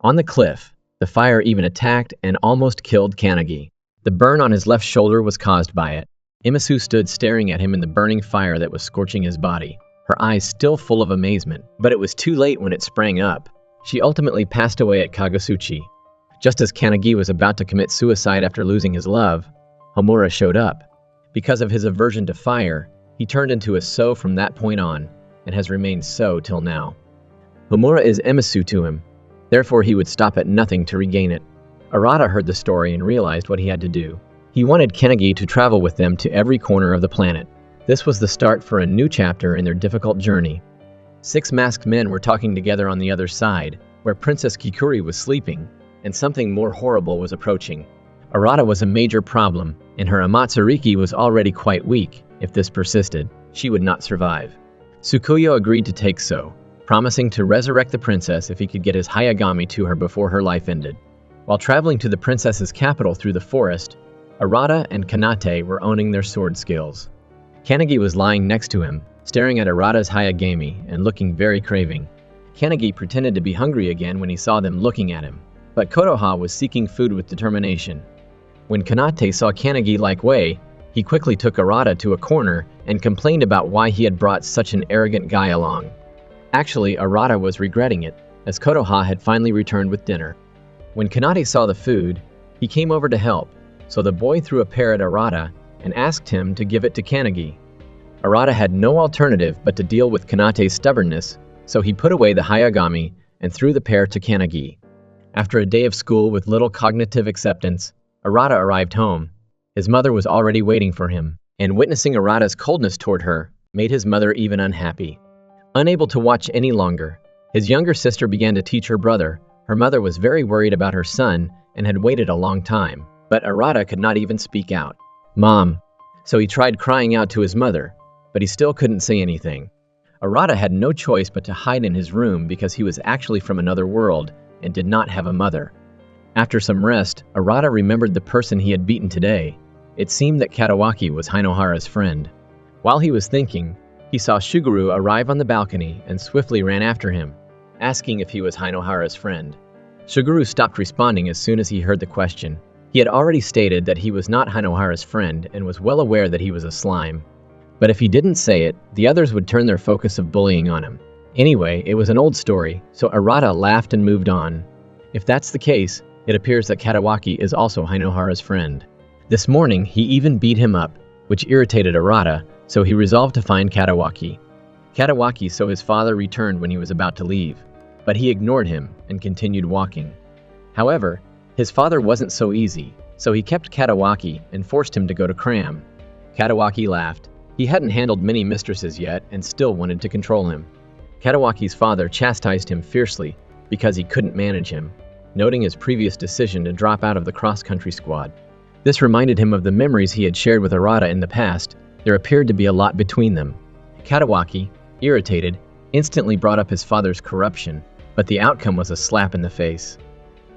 On the cliff, the fire even attacked and almost killed Kanagi. The burn on his left shoulder was caused by it. Emisu stood staring at him in the burning fire that was scorching his body, her eyes still full of amazement, but it was too late when it sprang up. She ultimately passed away at Kagasuchi. Just as Kanagi was about to commit suicide after losing his love, Homura showed up. Because of his aversion to fire, he turned into a So from that point on, and has remained so till now. Homura is Emisu to him, therefore he would stop at nothing to regain it. Arata heard the story and realized what he had to do. He wanted Kanagi to travel with them to every corner of the planet. This was the start for a new chapter in their difficult journey. 6 masked men were talking together on the other side, where Princess Kikuri was sleeping, and something more horrible was approaching. Arata was a major problem, and her Amatsuriki was already quite weak. If this persisted, she would not survive. Tsukuyo agreed to take So, promising to resurrect the princess if he could get his Hayagami to her before her life ended. While traveling to the princess's capital through the forest, Arata and Kanate were owning their sword skills. Kanagi was lying next to him, staring at Arata's Hayagami and looking very craving. Kanagi pretended to be hungry again when he saw them looking at him, but Kotoha was seeking food with determination. When Kanate saw Kanagi like way, he quickly took Arata to a corner and complained about why he had brought such an arrogant guy along. Actually, Arata was regretting it, as Kotoha had finally returned with dinner. When Kanate saw the food, he came over to help, so the boy threw a pear at Arata and asked him to give it to Kanagi. Arata had no alternative but to deal with Kanate's stubbornness, so he put away the Hayagami and threw the pear to Kanagi. After a day of school with little cognitive acceptance, Arata arrived home. His mother was already waiting for him, and witnessing Arata's coldness toward her made his mother even unhappy. Unable to watch any longer, his younger sister began to teach her brother. Her mother was very worried about her son and had waited a long time, but Arata could not even speak out. "Mom." So he tried crying out to his mother, but he still couldn't say anything. Arata had no choice but to hide in his room because he was actually from another world and did not have a mother. After some rest, Arata remembered the person he had beaten today. It seemed that Katawaki was Hinohara's friend. While he was thinking, he saw Shuguru arrive on the balcony and swiftly ran after him, asking if he was Hinohara's friend. Shuguru stopped responding as soon as he heard the question. He had already stated that he was not Hinohara's friend and was well aware that he was a slime. But if he didn't say it, the others would turn their focus of bullying on him. Anyway, it was an old story, so Arata laughed and moved on. If that's the case, it appears that Katawaki is also Hinohara's friend. This morning, he even beat him up, which irritated Arata, so he resolved to find Katawaki. Katawaki saw his father returned when he was about to leave, but he ignored him and continued walking. However, his father wasn't so easy, so he kept Katawaki and forced him to go to cram. Katawaki laughed. He hadn't handled many mistresses yet and still wanted to control him. Katawaki's father chastised him fiercely because he couldn't manage him, noting his previous decision to drop out of the cross-country squad. This reminded him of the memories he had shared with Arata in the past. There appeared to be a lot between them. Katawaki, irritated, instantly brought up his father's corruption, but the outcome was a slap in the face.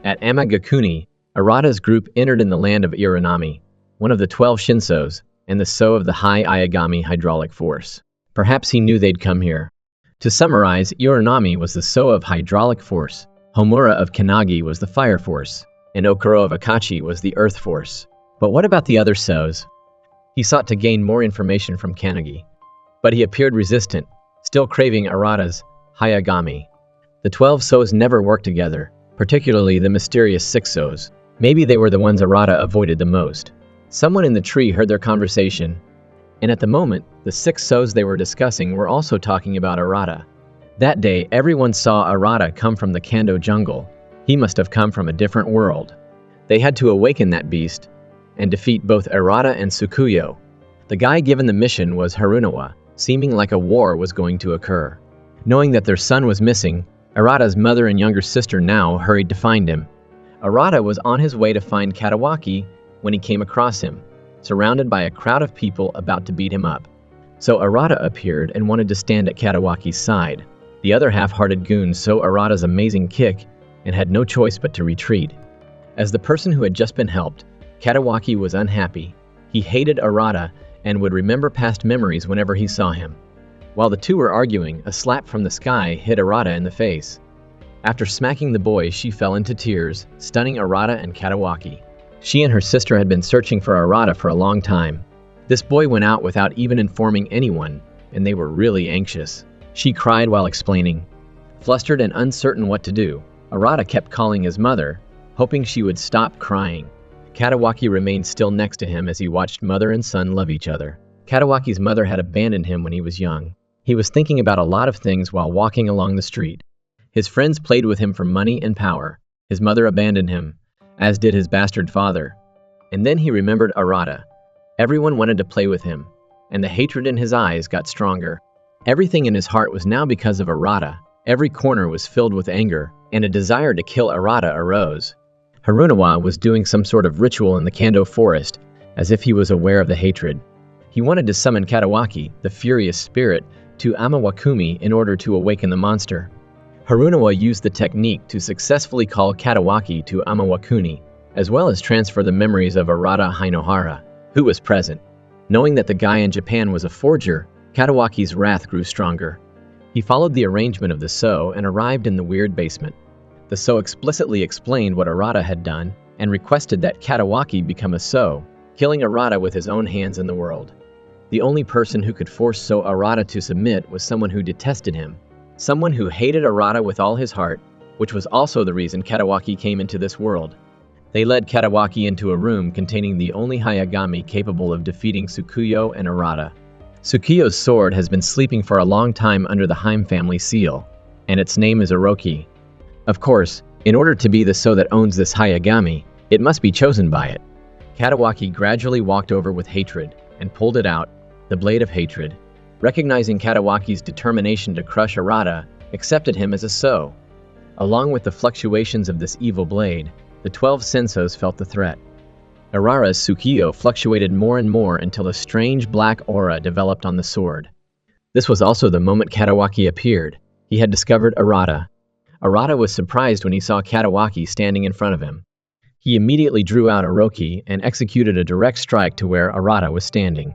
At Amagakuni, Arata's group entered in the land of Iranami, one of the 12 Shinsos, and the So of the High Ayagami Hydraulic Force. Perhaps he knew they'd come here. To summarize, Iranami was the So of Hydraulic Force, Homura of Kanagi was the Fire Force, and Okuro of Akachi was the Earth Force. But what about the other Sos? He sought to gain more information from Kanagi, but he appeared resistant, still craving Arata's Hayagami. The 12 Sos never worked together, particularly the mysterious 6 Sos. Maybe they were the ones Arata avoided the most. Someone in the tree heard their conversation, and at the moment, the 6 Sos they were discussing were also talking about Arata. That day, everyone saw Arata come from the Kando jungle. He must have come from a different world. They had to awaken that beast and defeat both Arata and Tsukuyo. The guy given the mission was Harunawa, seeming like a war was going to occur. Knowing that their son was missing, Arata's mother and younger sister now hurried to find him. Arata was on his way to find Katawaki when he came across him, surrounded by a crowd of people about to beat him up. So Arata appeared and wanted to stand at Katawaki's side. The other half-hearted goons saw Arata's amazing kick and had no choice but to retreat. As the person who had just been helped, Katawaki was unhappy. He hated Arata and would remember past memories whenever he saw him. While the two were arguing, a slap from the sky hit Arata in the face. After smacking the boy, she fell into tears, stunning Arata and Katawaki. She and her sister had been searching for Arata for a long time. This boy went out without even informing anyone, and they were really anxious. She cried while explaining. Flustered and uncertain what to do, Arata kept calling his mother, hoping she would stop crying. Katawaki remained still next to him as he watched mother and son love each other. Katawaki's mother had abandoned him when he was young. He was thinking about a lot of things while walking along the street. His friends played with him for money and power. His mother abandoned him, as did his bastard father. And then he remembered Arata. Everyone wanted to play with him, and the hatred in his eyes got stronger. Everything in his heart was now because of Arata. Every corner was filled with anger, and a desire to kill Arata arose. Harunawa was doing some sort of ritual in the Kando forest, as if he was aware of the hatred. He wanted to summon Katawaki, the furious spirit, to Amawakumi in order to awaken the monster. Harunawa used the technique to successfully call Katawaki to Amawakuni, as well as transfer the memories of Arata Hainohara, who was present. Knowing that the guy in Japan was a forger, Katawaki's wrath grew stronger. He followed the arrangement of the So and arrived in the weird basement. The So explicitly explained what Arata had done and requested that Katawaki become a So, killing Arata with his own hands in the world. The only person who could force So Arata to submit was someone who detested him. Someone who hated Arata with all his heart, which was also the reason Katawaki came into this world. They led Katawaki into a room containing the only Hayagami capable of defeating Tsukuyo and Arata. Tsukuyo's sword has been sleeping for a long time under the Heim family seal, and its name is Orochi. Of course, in order to be the So that owns this Hayagami, it must be chosen by it. Katawaki gradually walked over with hatred and pulled it out, the blade of hatred. Recognizing Katawaki's determination to crush Arata, accepted him as a So. Along with the fluctuations of this evil blade, the 12 sensos felt the threat. Arara's Tsukuyo fluctuated more and more until a strange black aura developed on the sword. This was also the moment Katawaki appeared. He had discovered Arata. Arata was surprised when he saw Katawaki standing in front of him. He immediately drew out Orochi and executed a direct strike to where Arata was standing.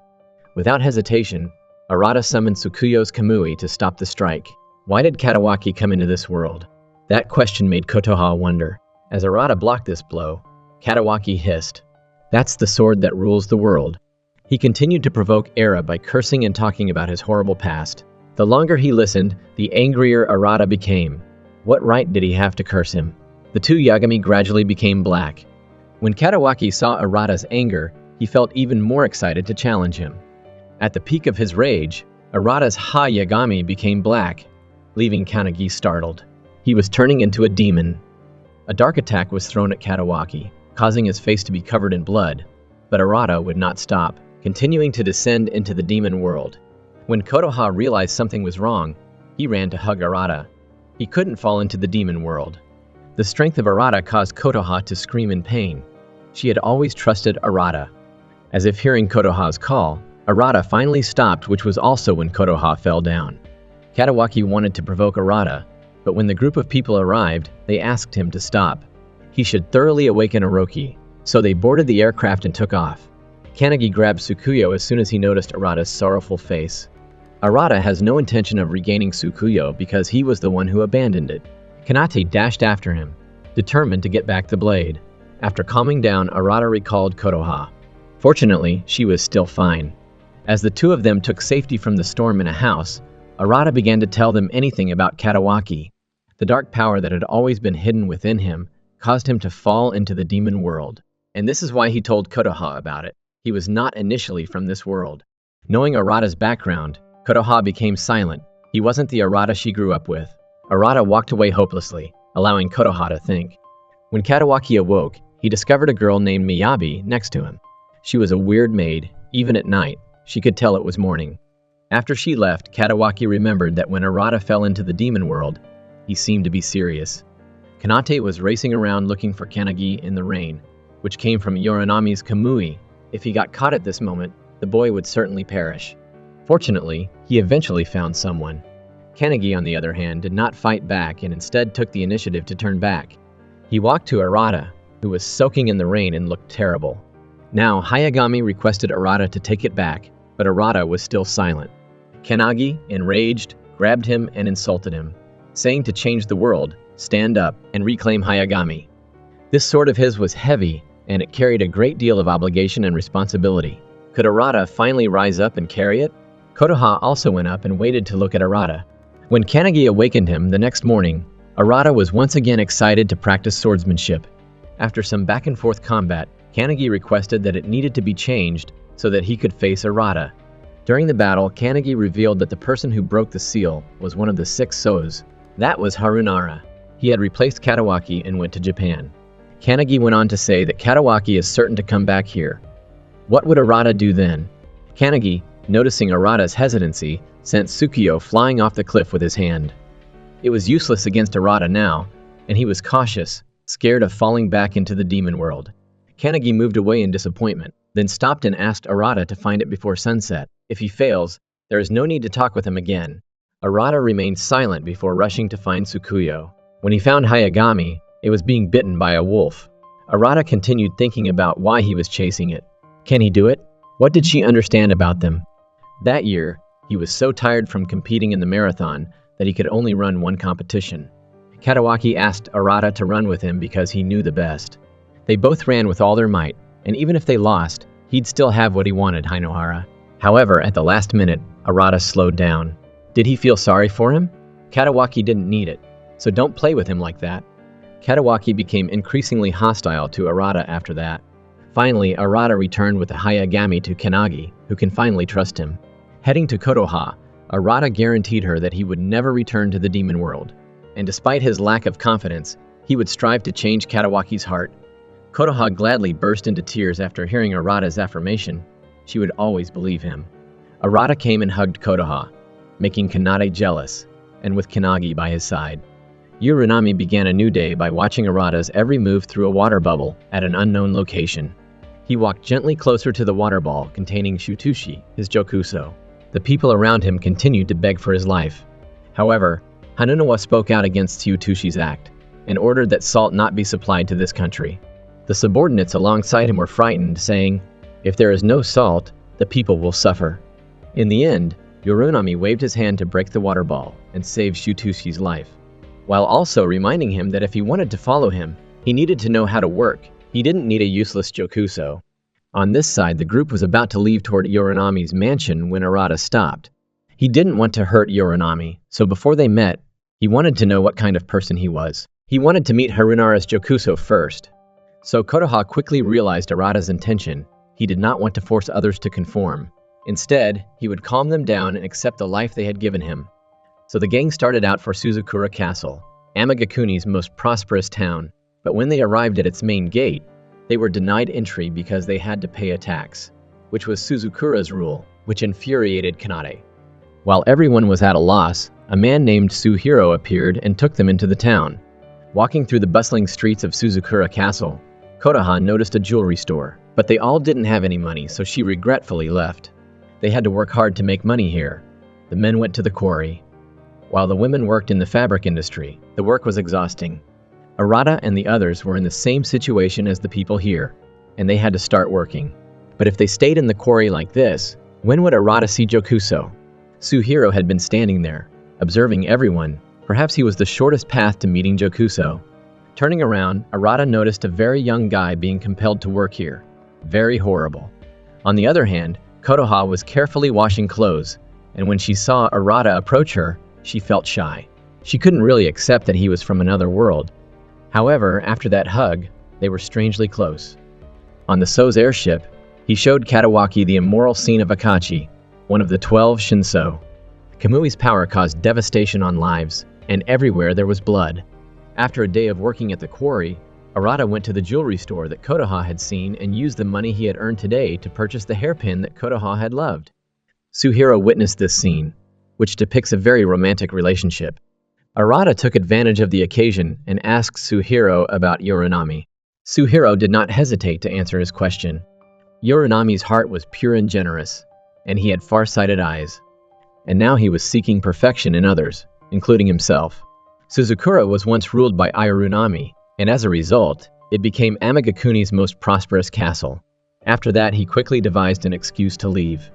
Without hesitation, Arata summoned Tsukuyo's Kamui to stop the strike. Why did Katawaki come into this world? That question made Kotoha wonder. As Arata blocked this blow, Katawaki hissed, "That's the sword that rules the world." He continued to provoke Era by cursing and talking about his horrible past. The longer he listened, the angrier Arata became. What right did he have to curse him? The two Yagami gradually became black. When Katawaki saw Arata's anger, he felt even more excited to challenge him. At the peak of his rage, Arata's Ha-Yagami became black, leaving Kanagi startled. He was turning into a demon. A dark attack was thrown at Katawaki, causing his face to be covered in blood, but Arata would not stop, continuing to descend into the demon world. When Kotoha realized something was wrong, he ran to hug Arata. He couldn't fall into the demon world. The strength of Arata caused Kotoha to scream in pain. She had always trusted Arata. As if hearing Kotoha's call, Arata finally stopped, which was also when Kotoha fell down. Katawaki wanted to provoke Arata, but when the group of people arrived, they asked him to stop. He should thoroughly awaken Orochi, so they boarded the aircraft and took off. Kanagi grabbed Tsukuyo as soon as he noticed Arata's sorrowful face. Arata has no intention of regaining Tsukuyo because he was the one who abandoned it. Kanate dashed after him, determined to get back the blade. After calming down, Arata recalled Kotoha. Fortunately, she was still fine. As the two of them took safety from the storm in a house, Arata began to tell them anything about Katawaki. The dark power that had always been hidden within him caused him to fall into the demon world. And this is why he told Kotoha about it. He was not initially from this world. Knowing Arata's background, Kotoha became silent. He wasn't the Arata she grew up with. Arata walked away hopelessly, allowing Kotoha to think. When Katawaki awoke, he discovered a girl named Miyabi next to him. She was a weird maid. Even at night, she could tell it was morning. After she left, Katawaki remembered that when Arata fell into the demon world, he seemed to be serious. Kanate was racing around looking for Kanagi in the rain, which came from Yorinami's Kamui. If he got caught at this moment, the boy would certainly perish. Fortunately, he eventually found someone. Kanagi, on the other hand, did not fight back and instead took the initiative to turn back. He walked to Arata, who was soaking in the rain and looked terrible. Now, Hayagami requested Arata to take it back, but Arata was still silent. Kannagi, enraged, grabbed him and insulted him, saying to change the world, stand up, and reclaim Hayagami. This sword of his was heavy, and it carried a great deal of obligation and responsibility. Could Arata finally rise up and carry it? Kotoha also went up and waited to look at Arata. When Kannagi awakened him the next morning, Arata was once again excited to practice swordsmanship. After some back-and-forth combat, Kannagi requested that it needed to be changed so that he could face Arata. During the battle, Kannagi revealed that the person who broke the seal was one of the 6 So's. That was Harunara. He had replaced Katawaki and went to Japan. Kannagi went on to say that Katawaki is certain to come back here. What would Arata do then? Kannagi, noticing Arata's hesitancy, sent Tsukiyo flying off the cliff with his hand. It was useless against Arata now, and he was cautious, scared of falling back into the demon world. Kannagi moved away in disappointment, then stopped and asked Arata to find it before sunset. If he fails, there is no need to talk with him again. Arata remained silent before rushing to find Tsukuyo. When he found Hayagami, it was being bitten by a wolf. Arata continued thinking about why he was chasing it. Can he do it? What did she understand about them? That year, he was so tired from competing in the marathon that he could only run one competition. Katawaki asked Arata to run with him because he knew the best. They both ran with all their might, and even if they lost, he'd still have what he wanted, Hainohara. However, at the last minute, Arata slowed down. Did he feel sorry for him? Katawaki didn't need it, so don't play with him like that. Katawaki became increasingly hostile to Arata after that. Finally, Arata returned with the Hayagami to Kannagi, who can finally trust him. Heading to Kotoha, Arata guaranteed her that he would never return to the demon world, and despite his lack of confidence, he would strive to change Katawaki's heart. Kotoha gladly burst into tears after hearing Arata's affirmation. She would always believe him. Arata came and hugged Kotoha, making Kanade jealous, and with Kannagi by his side. Uranami began a new day by watching Arata's every move through a water bubble at an unknown location. He walked gently closer to the water ball containing Shutushi, his Jokuso. The people around him continued to beg for his life. However, Hanunawa spoke out against Shutushi's act, and ordered that salt not be supplied to this country. The subordinates alongside him were frightened, saying, "If there is no salt, the people will suffer." In the end, Uranami waved his hand to break the water ball and save Shutushi's life, while also reminding him that if he wanted to follow him, he needed to know how to work. He didn't need a useless Jokuso. On this side, the group was about to leave toward Uranami's mansion when Arata stopped. He didn't want to hurt Uranami, so before they met, he wanted to know what kind of person he was. He wanted to meet Harunara's Jokuso first. So Kotoha quickly realized Arata's intention. He did not want to force others to conform. Instead, he would calm them down and accept the life they had given him. So the gang started out for Suzukura Castle, Amagakuni's most prosperous town. But when they arrived at its main gate, they were denied entry because they had to pay a tax, which was Suzukura's rule, which infuriated Kanade. While everyone was at a loss, a man named Suhiro appeared and took them into the town. Walking through the bustling streets of Suzukura Castle, Kotoha noticed a jewelry store, but they all didn't have any money, so she regretfully left. They had to work hard to make money here. The men went to the quarry, while the women worked in the fabric industry. The work was exhausting. Arata and the others were in the same situation as the people here, and they had to start working. But if they stayed in the quarry like this, when would Arata see Jokuso? Suhiro had been standing there, observing everyone. Perhaps he was the shortest path to meeting Jokuso. Turning around, Arata noticed a very young guy being compelled to work here. Very horrible. On the other hand, Kotoha was carefully washing clothes, and when she saw Arata approach her, she felt shy. She couldn't really accept that he was from another world. However, after that hug, they were strangely close. On the So's airship, he showed Katawaki the immoral scene of Akachi, one of the 12 Shinso. Kamui's power caused devastation on lives, and everywhere there was blood. After a day of working at the quarry, Arata went to the jewelry store that Kotoha had seen and used the money he had earned today to purchase the hairpin that Kotoha had loved. Suhiro witnessed this scene, which depicts a very romantic relationship. Arata took advantage of the occasion and asked Suhiro about Uranami. Suhiro did not hesitate to answer his question. Uranami's heart was pure and generous, and he had far-sighted eyes. And now he was seeking perfection in others, including himself. Suzukura was once ruled by Irunami, and as a result, it became Amagakuni's most prosperous castle. After that, he quickly devised an excuse to leave.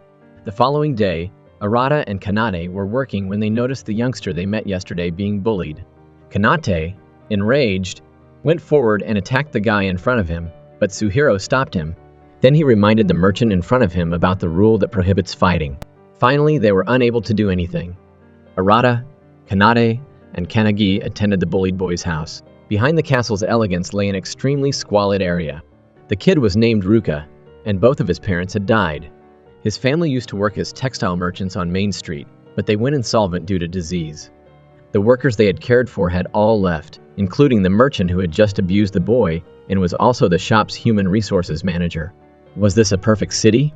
The following day, Arata and Kanade were working when they noticed the youngster they met yesterday being bullied. Kanade, enraged, went forward and attacked the guy in front of him, but Suhiro stopped him. Then he reminded the merchant in front of him about the rule that prohibits fighting. Finally, they were unable to do anything. Arata, Kanade, and Kanagi attended the bullied boy's house. Behind the castle's elegance lay an extremely squalid area. The kid was named Ruka, and both of his parents had died. His family used to work as textile merchants on Main Street, but they went insolvent due to disease. The workers they had cared for had all left, including the merchant who had just abused the boy and was also the shop's human resources manager. Was this a perfect city?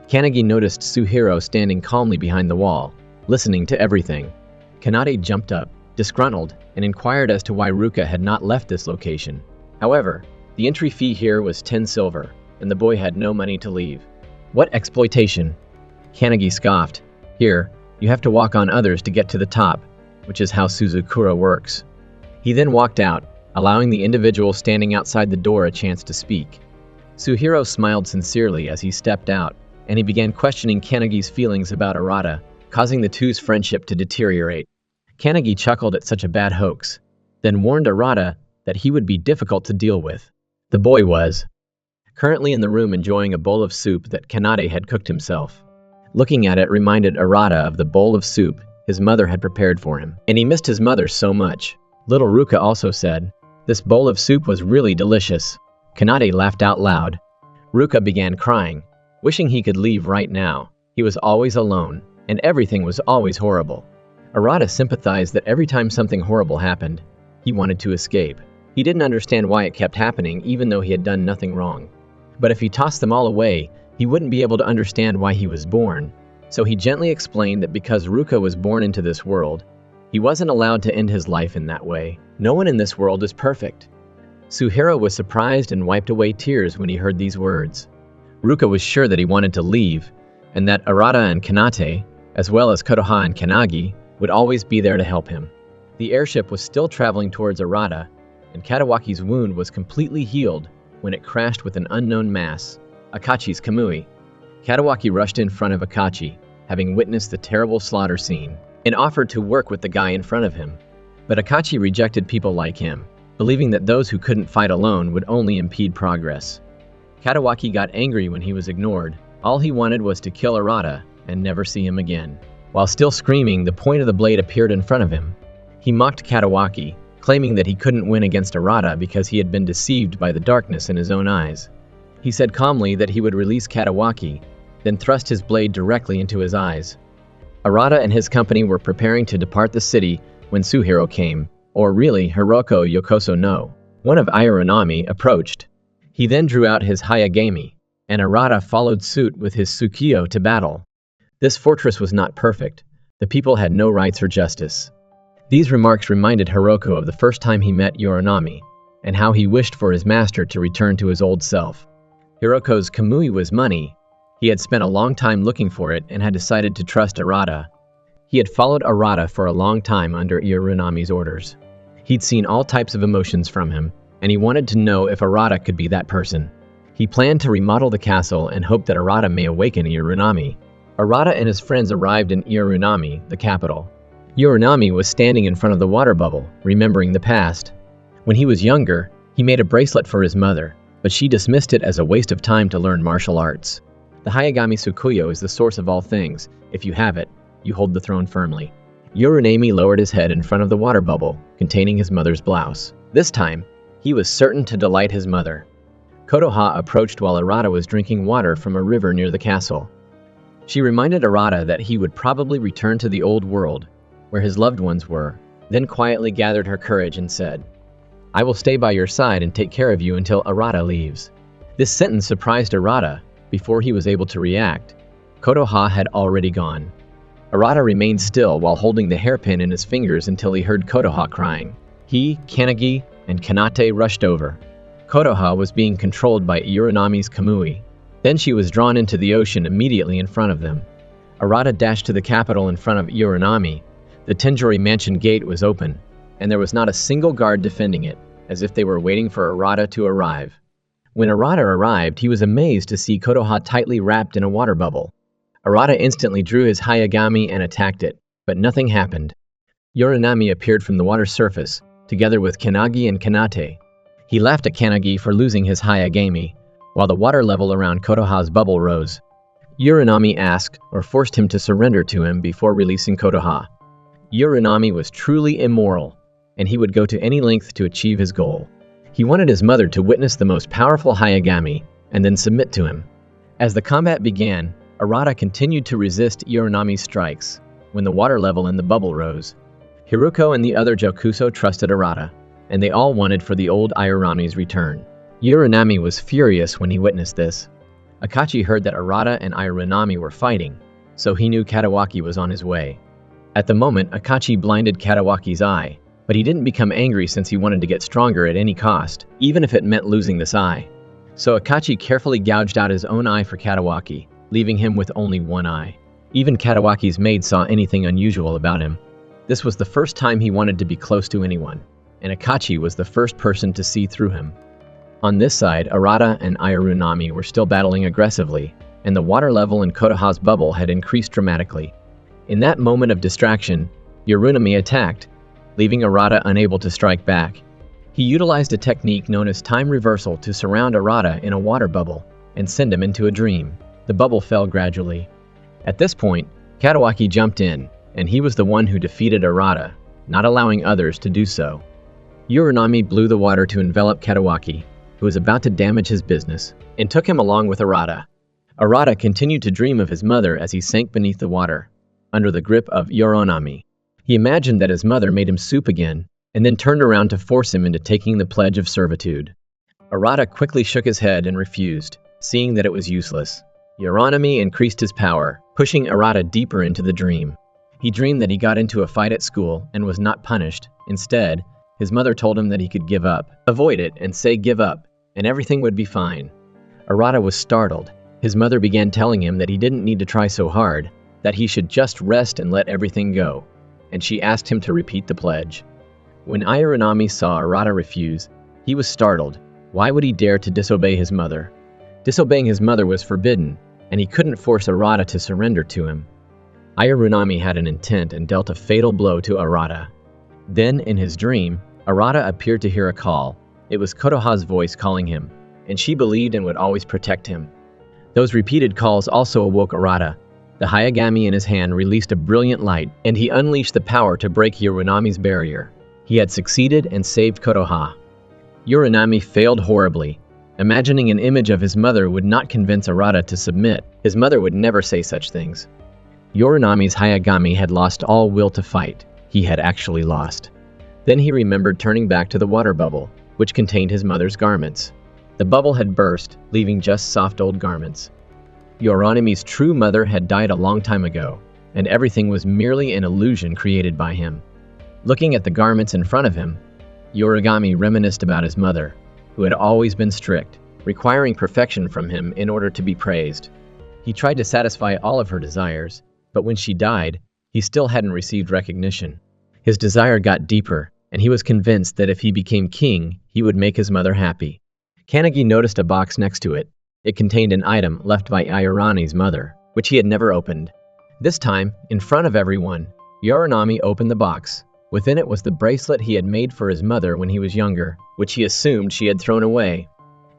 Kanagi noticed Suhiro standing calmly behind the wall, listening to everything. Kanade jumped up, disgruntled, and inquired as to why Ruka had not left this location. However, the entry fee here was 10 silver, and the boy had no money to leave. What exploitation! Kanagi scoffed. Here, you have to walk on others to get to the top, which is how Suzukura works. He then walked out, allowing the individual standing outside the door a chance to speak. Suhiro smiled sincerely as he stepped out, and he began questioning Kanagi's feelings about Arata, causing the two's friendship to deteriorate. Kanagi chuckled at such a bad hoax, then warned Arata that he would be difficult to deal with. The boy was currently in the room enjoying a bowl of soup that Kanade had cooked himself. Looking at it reminded Arata of the bowl of soup his mother had prepared for him, and he missed his mother so much. Little Ruka also said, "This bowl of soup was really delicious." Kanade laughed out loud. Ruka began crying, wishing he could leave right now. He was always alone, and everything was always horrible. Arata sympathized that every time something horrible happened, he wanted to escape. He didn't understand why it kept happening even though he had done nothing wrong. But if he tossed them all away, he wouldn't be able to understand why he was born. So he gently explained that because Ruka was born into this world, he wasn't allowed to end his life in that way. No one in this world is perfect. Suhiro was surprised and wiped away tears when he heard these words. Ruka was sure that he wanted to leave, and that Arata and Kanate, as well as Kotoha and Kanagi, would always be there to help him. The airship was still traveling towards Arata, and Katawaki's wound was completely healed when it crashed with an unknown mass, Akachi's Kamui. Katawaki rushed in front of Akachi, having witnessed the terrible slaughter scene, and offered to work with the guy in front of him. But Akachi rejected people like him, believing that those who couldn't fight alone would only impede progress. Katawaki got angry when he was ignored. All he wanted was to kill Arata and never see him again. While still screaming, the point of the blade appeared in front of him. He mocked Katawaki, claiming that he couldn't win against Arata because he had been deceived by the darkness in his own eyes. He said calmly that he would release Katawaki, then thrust his blade directly into his eyes. Arata and his company were preparing to depart the city when Suhiro came, or really Hiroko Yokoso no, one of Ironami, approached. He then drew out his Hayagami, and Arata followed suit with his Tsukiyo to battle. This fortress was not perfect. The people had no rights or justice. These remarks reminded Hiroko of the first time he met Yoronami, and how he wished for his master to return to his old self. Hiroko's Kamui was money. He had spent a long time looking for it and had decided to trust Arata. He had followed Arata for a long time under Yoronami's orders. He'd seen all types of emotions from him, and he wanted to know if Arata could be that person. He planned to remodel the castle and hoped that Arata may awaken Yoronami. Arata and his friends arrived in Yoronami, the capital. Yoronami was standing in front of the water bubble, remembering the past. When he was younger, he made a bracelet for his mother, but she dismissed it as a waste of time to learn martial arts. The Hayagami Tsukuyo is the source of all things. If you have it, you hold the throne firmly. Yoronami lowered his head in front of the water bubble, containing his mother's blouse. This time, he was certain to delight his mother. Kotoha approached while Arata was drinking water from a river near the castle. She reminded Arata that he would probably return to the old world, where his loved ones were, then quietly gathered her courage and said, "I will stay by your side and take care of you until Arata leaves." This sentence surprised Arata. Before he was able to react, Kotoha had already gone. Arata remained still while holding the hairpin in his fingers until he heard Kotoha crying. He, Kanagi, and Kanate rushed over. Kotoha was being controlled by Yoronami's Kamui. Then she was drawn into the ocean immediately in front of them. Arata dashed to the capital in front of Yoronami. The Tenjori mansion gate was open, and there was not a single guard defending it, as if they were waiting for Arata to arrive. When Arata arrived, he was amazed to see Kotoha tightly wrapped in a water bubble. Arata instantly drew his Hayagami and attacked it, but nothing happened. Yorinami appeared from the water's surface, together with Kanagi and Kanate. He laughed at Kanagi for losing his Hayagami, while the water level around Kotoha's bubble rose. Yorinami asked or forced him to surrender to him before releasing Kotoha. Yorinami was truly immoral, and he would go to any length to achieve his goal. He wanted his mother to witness the most powerful Hayagami and then submit to him. As the combat began, Arata continued to resist Yorinami's strikes when the water level in the bubble rose. Hiruko and the other Jokuso trusted Arata, and they all wanted for the old Airami's return. Yorinami was furious when he witnessed this. Akachi heard that Arata and Airami were fighting, so he knew Katawaki was on his way. At the moment, Akachi blinded Katawaki's eye, but he didn't become angry since he wanted to get stronger at any cost, even if it meant losing this eye. So Akachi carefully gouged out his own eye for Katawaki, leaving him with only one eye. Even Katawaki's maid saw anything unusual about him. This was the first time he wanted to be close to anyone, and Akachi was the first person to see through him. On this side, Arata and Airunami were still battling aggressively, and the water level in Kotoha's bubble had increased dramatically. In that moment of distraction, Yorunami attacked, leaving Arata unable to strike back. He utilized a technique known as time reversal to surround Arata in a water bubble and send him into a dream. The bubble fell gradually. At this point, Katawaki jumped in, and he was the one who defeated Arata, not allowing others to do so. Yorunami blew the water to envelop Katawaki, who was about to damage his business, and took him along with Arata. Arata continued to dream of his mother as he sank beneath the water, under the grip of Yoronami. He imagined that his mother made him soup again, and then turned around to force him into taking the pledge of servitude. Arata quickly shook his head and refused, seeing that it was useless. Yoronami increased his power, pushing Arata deeper into the dream. He dreamed that he got into a fight at school and was not punished. Instead, his mother told him that he could give up, avoid it, and say give up, and everything would be fine. Arata was startled. His mother began telling him that he didn't need to try so hard, that he should just rest and let everything go, and she asked him to repeat the pledge. When Airunami saw Arata refuse, he was startled. Why would he dare to disobey his mother? Disobeying his mother was forbidden, and he couldn't force Arata to surrender to him. Airunami had an intent and dealt a fatal blow to Arata. Then, in his dream, Arata appeared to hear a call. It was Kotoha's voice calling him, and she believed and would always protect him. Those repeated calls also awoke Arata. The Hayagami in his hand released a brilliant light, and he unleashed the power to break Yorunami's barrier. He had succeeded and saved Kotoha. Yorunami failed horribly. Imagining an image of his mother would not convince Arata to submit. His mother would never say such things. Yorunami's Hayagami had lost all will to fight. He had actually lost. Then he remembered turning back to the water bubble, which contained his mother's garments. The bubble had burst, leaving just soft old garments. Yorunami's true mother had died a long time ago, and everything was merely an illusion created by him. Looking at the garments in front of him, Yorigami reminisced about his mother, who had always been strict, requiring perfection from him in order to be praised. He tried to satisfy all of her desires, but when she died, he still hadn't received recognition. His desire got deeper, and he was convinced that if he became king, he would make his mother happy. Kanagi noticed a box next to it. It contained an item left by Airani's mother, which he had never opened. This time, in front of everyone, Yorunami opened the box. Within it was the bracelet he had made for his mother when he was younger, which he assumed she had thrown away.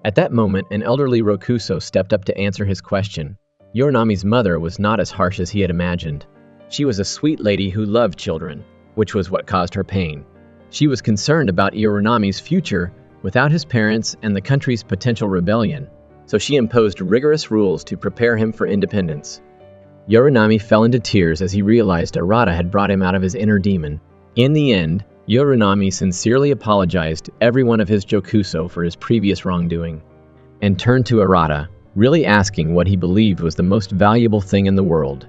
At that moment, an elderly Rokuso stepped up to answer his question. Yorunami's mother was not as harsh as he had imagined. She was a sweet lady who loved children, which was what caused her pain. She was concerned about Yorunami's future without his parents and the country's potential rebellion, so she imposed rigorous rules to prepare him for independence. Yorunami fell into tears as he realized Arata had brought him out of his inner demon. In the end, Yorunami sincerely apologized to every one of his Jokuso for his previous wrongdoing, and turned to Arata, really asking what he believed was the most valuable thing in the world.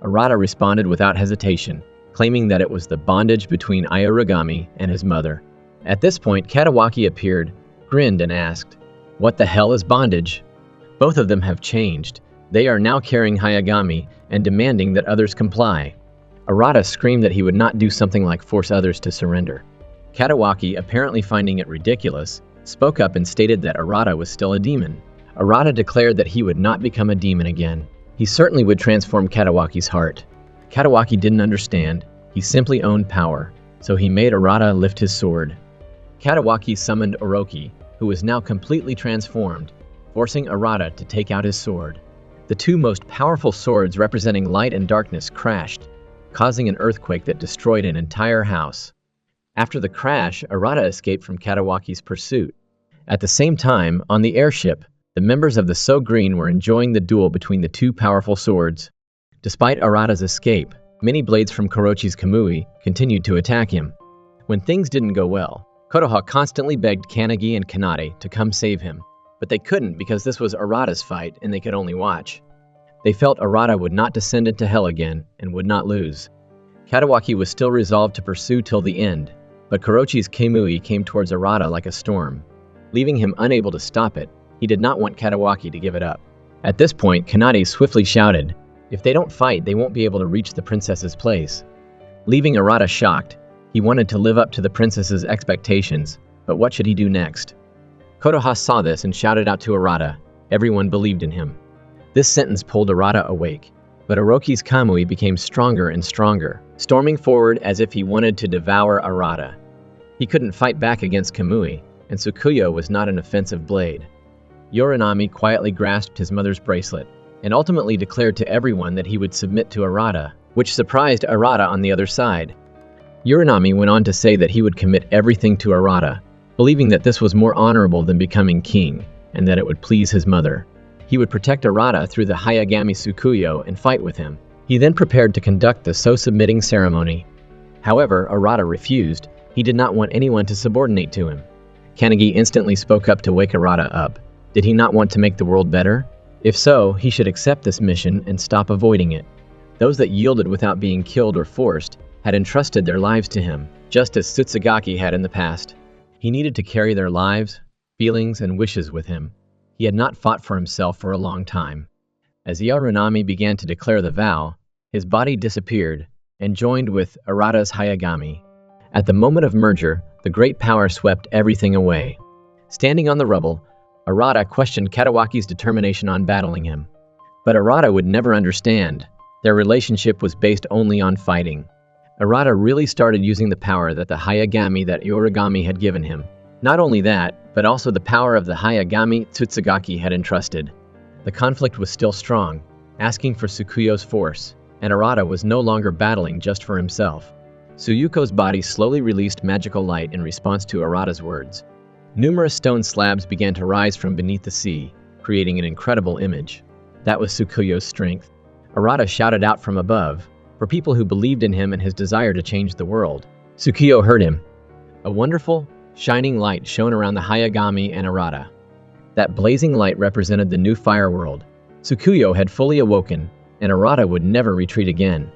Arata responded without hesitation, claiming that it was the bondage between Airigami and his mother. At this point, Katawaki appeared, grinned, and asked, "What the hell is bondage?" Both of them have changed. They are now carrying Hayagami and demanding that others comply. Arata screamed that he would not do something like force others to surrender. Katawaki, apparently finding it ridiculous, spoke up and stated that Arata was still a demon. Arata declared that he would not become a demon again. He certainly would transform Katawaki's heart. Katawaki didn't understand. He simply owned power, so he made Arata lift his sword. Katawaki summoned Orochi, who was now completely transformed, forcing Arata to take out his sword. The two most powerful swords representing light and darkness crashed, causing an earthquake that destroyed an entire house. After the crash, Arata escaped from Katawaki's pursuit. At the same time, on the airship, the members of the So Green were enjoying the duel between the two powerful swords. Despite Arata's escape, many blades from Korochi's Kamui continued to attack him. When things didn't go well, Kotoha constantly begged Kanagi and Kanade to come save him, but they couldn't because this was Arata's fight and they could only watch. They felt Arata would not descend into hell again and would not lose. Katawaki was still resolved to pursue till the end, but Korochi's Kamui came towards Arata like a storm. Leaving him unable to stop it, he did not want Katawaki to give it up. At this point, Kanade swiftly shouted, "If they don't fight, they won't be able to reach the princess's place." Leaving Arata shocked, he wanted to live up to the princess's expectations, but what should he do next? Kotoha saw this and shouted out to Arata. Everyone believed in him. This sentence pulled Arata awake, but Orochi's Kamui became stronger and stronger, storming forward as if he wanted to devour Arata. He couldn't fight back against Kamui, and Tsukuyo was not an offensive blade. Yorinami quietly grasped his mother's bracelet, and ultimately declared to everyone that he would submit to Arata, which surprised Arata on the other side. Yorinami went on to say that he would commit everything to Arata, believing that this was more honorable than becoming king, and that it would please his mother. He would protect Arata through the Hayagami Tsukuyo and fight with him. He then prepared to conduct the So-submitting ceremony. However, Arata refused. He did not want anyone to subordinate to him. Kanagi instantly spoke up to wake Arata up. Did he not want to make the world better? If so, he should accept this mission and stop avoiding it. Those that yielded without being killed or forced had entrusted their lives to him, just as Tsutsugaki had in the past. He needed to carry their lives, feelings, and wishes with him. He had not fought for himself for a long time. As Yaorinami began to declare the vow, his body disappeared and joined with Arata's Hayagami. At the moment of merger, the great power swept everything away. Standing on the rubble, Arata questioned Katawaki's determination on battling him. But Arata would never understand. Their relationship was based only on fighting. Arata really started using the power that the Hayagami that Yorigami had given him. Not only that, but also the power of the Hayagami Tsutsugaki had entrusted. The conflict was still strong, asking for Tsukuyo's force, and Arata was no longer battling just for himself. Tsuyuko's body slowly released magical light in response to Arata's words. Numerous stone slabs began to rise from beneath the sea, creating an incredible image. That was Tsukuyo's strength. Arata shouted out from above, for people who believed in him and his desire to change the world. Tsukuyo heard him. A wonderful, shining light shone around the Hayagami and Arata. That blazing light represented the new fire world. Tsukuyo had fully awoken, and Arata would never retreat again.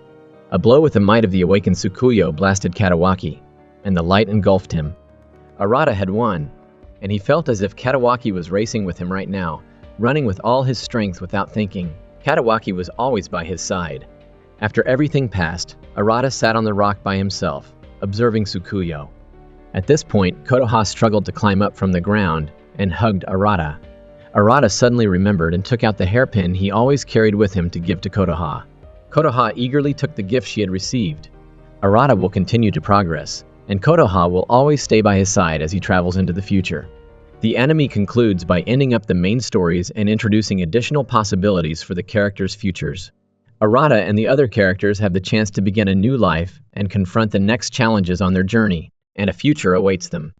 A blow with the might of the awakened Tsukuyo blasted Katawaki, and the light engulfed him. Arata had won, and he felt as if Katawaki was racing with him right now, running with all his strength without thinking. Katawaki was always by his side. After everything passed, Arata sat on the rock by himself, observing Tsukuyo. At this point, Kotoha struggled to climb up from the ground and hugged Arata. Arata suddenly remembered and took out the hairpin he always carried with him to give to Kotoha. Kotoha eagerly took the gift she had received. Arata will continue to progress, and Kotoha will always stay by his side as he travels into the future. The anime concludes by ending up the main stories and introducing additional possibilities for the characters' futures. Arata and the other characters have the chance to begin a new life and confront the next challenges on their journey, and a future awaits them.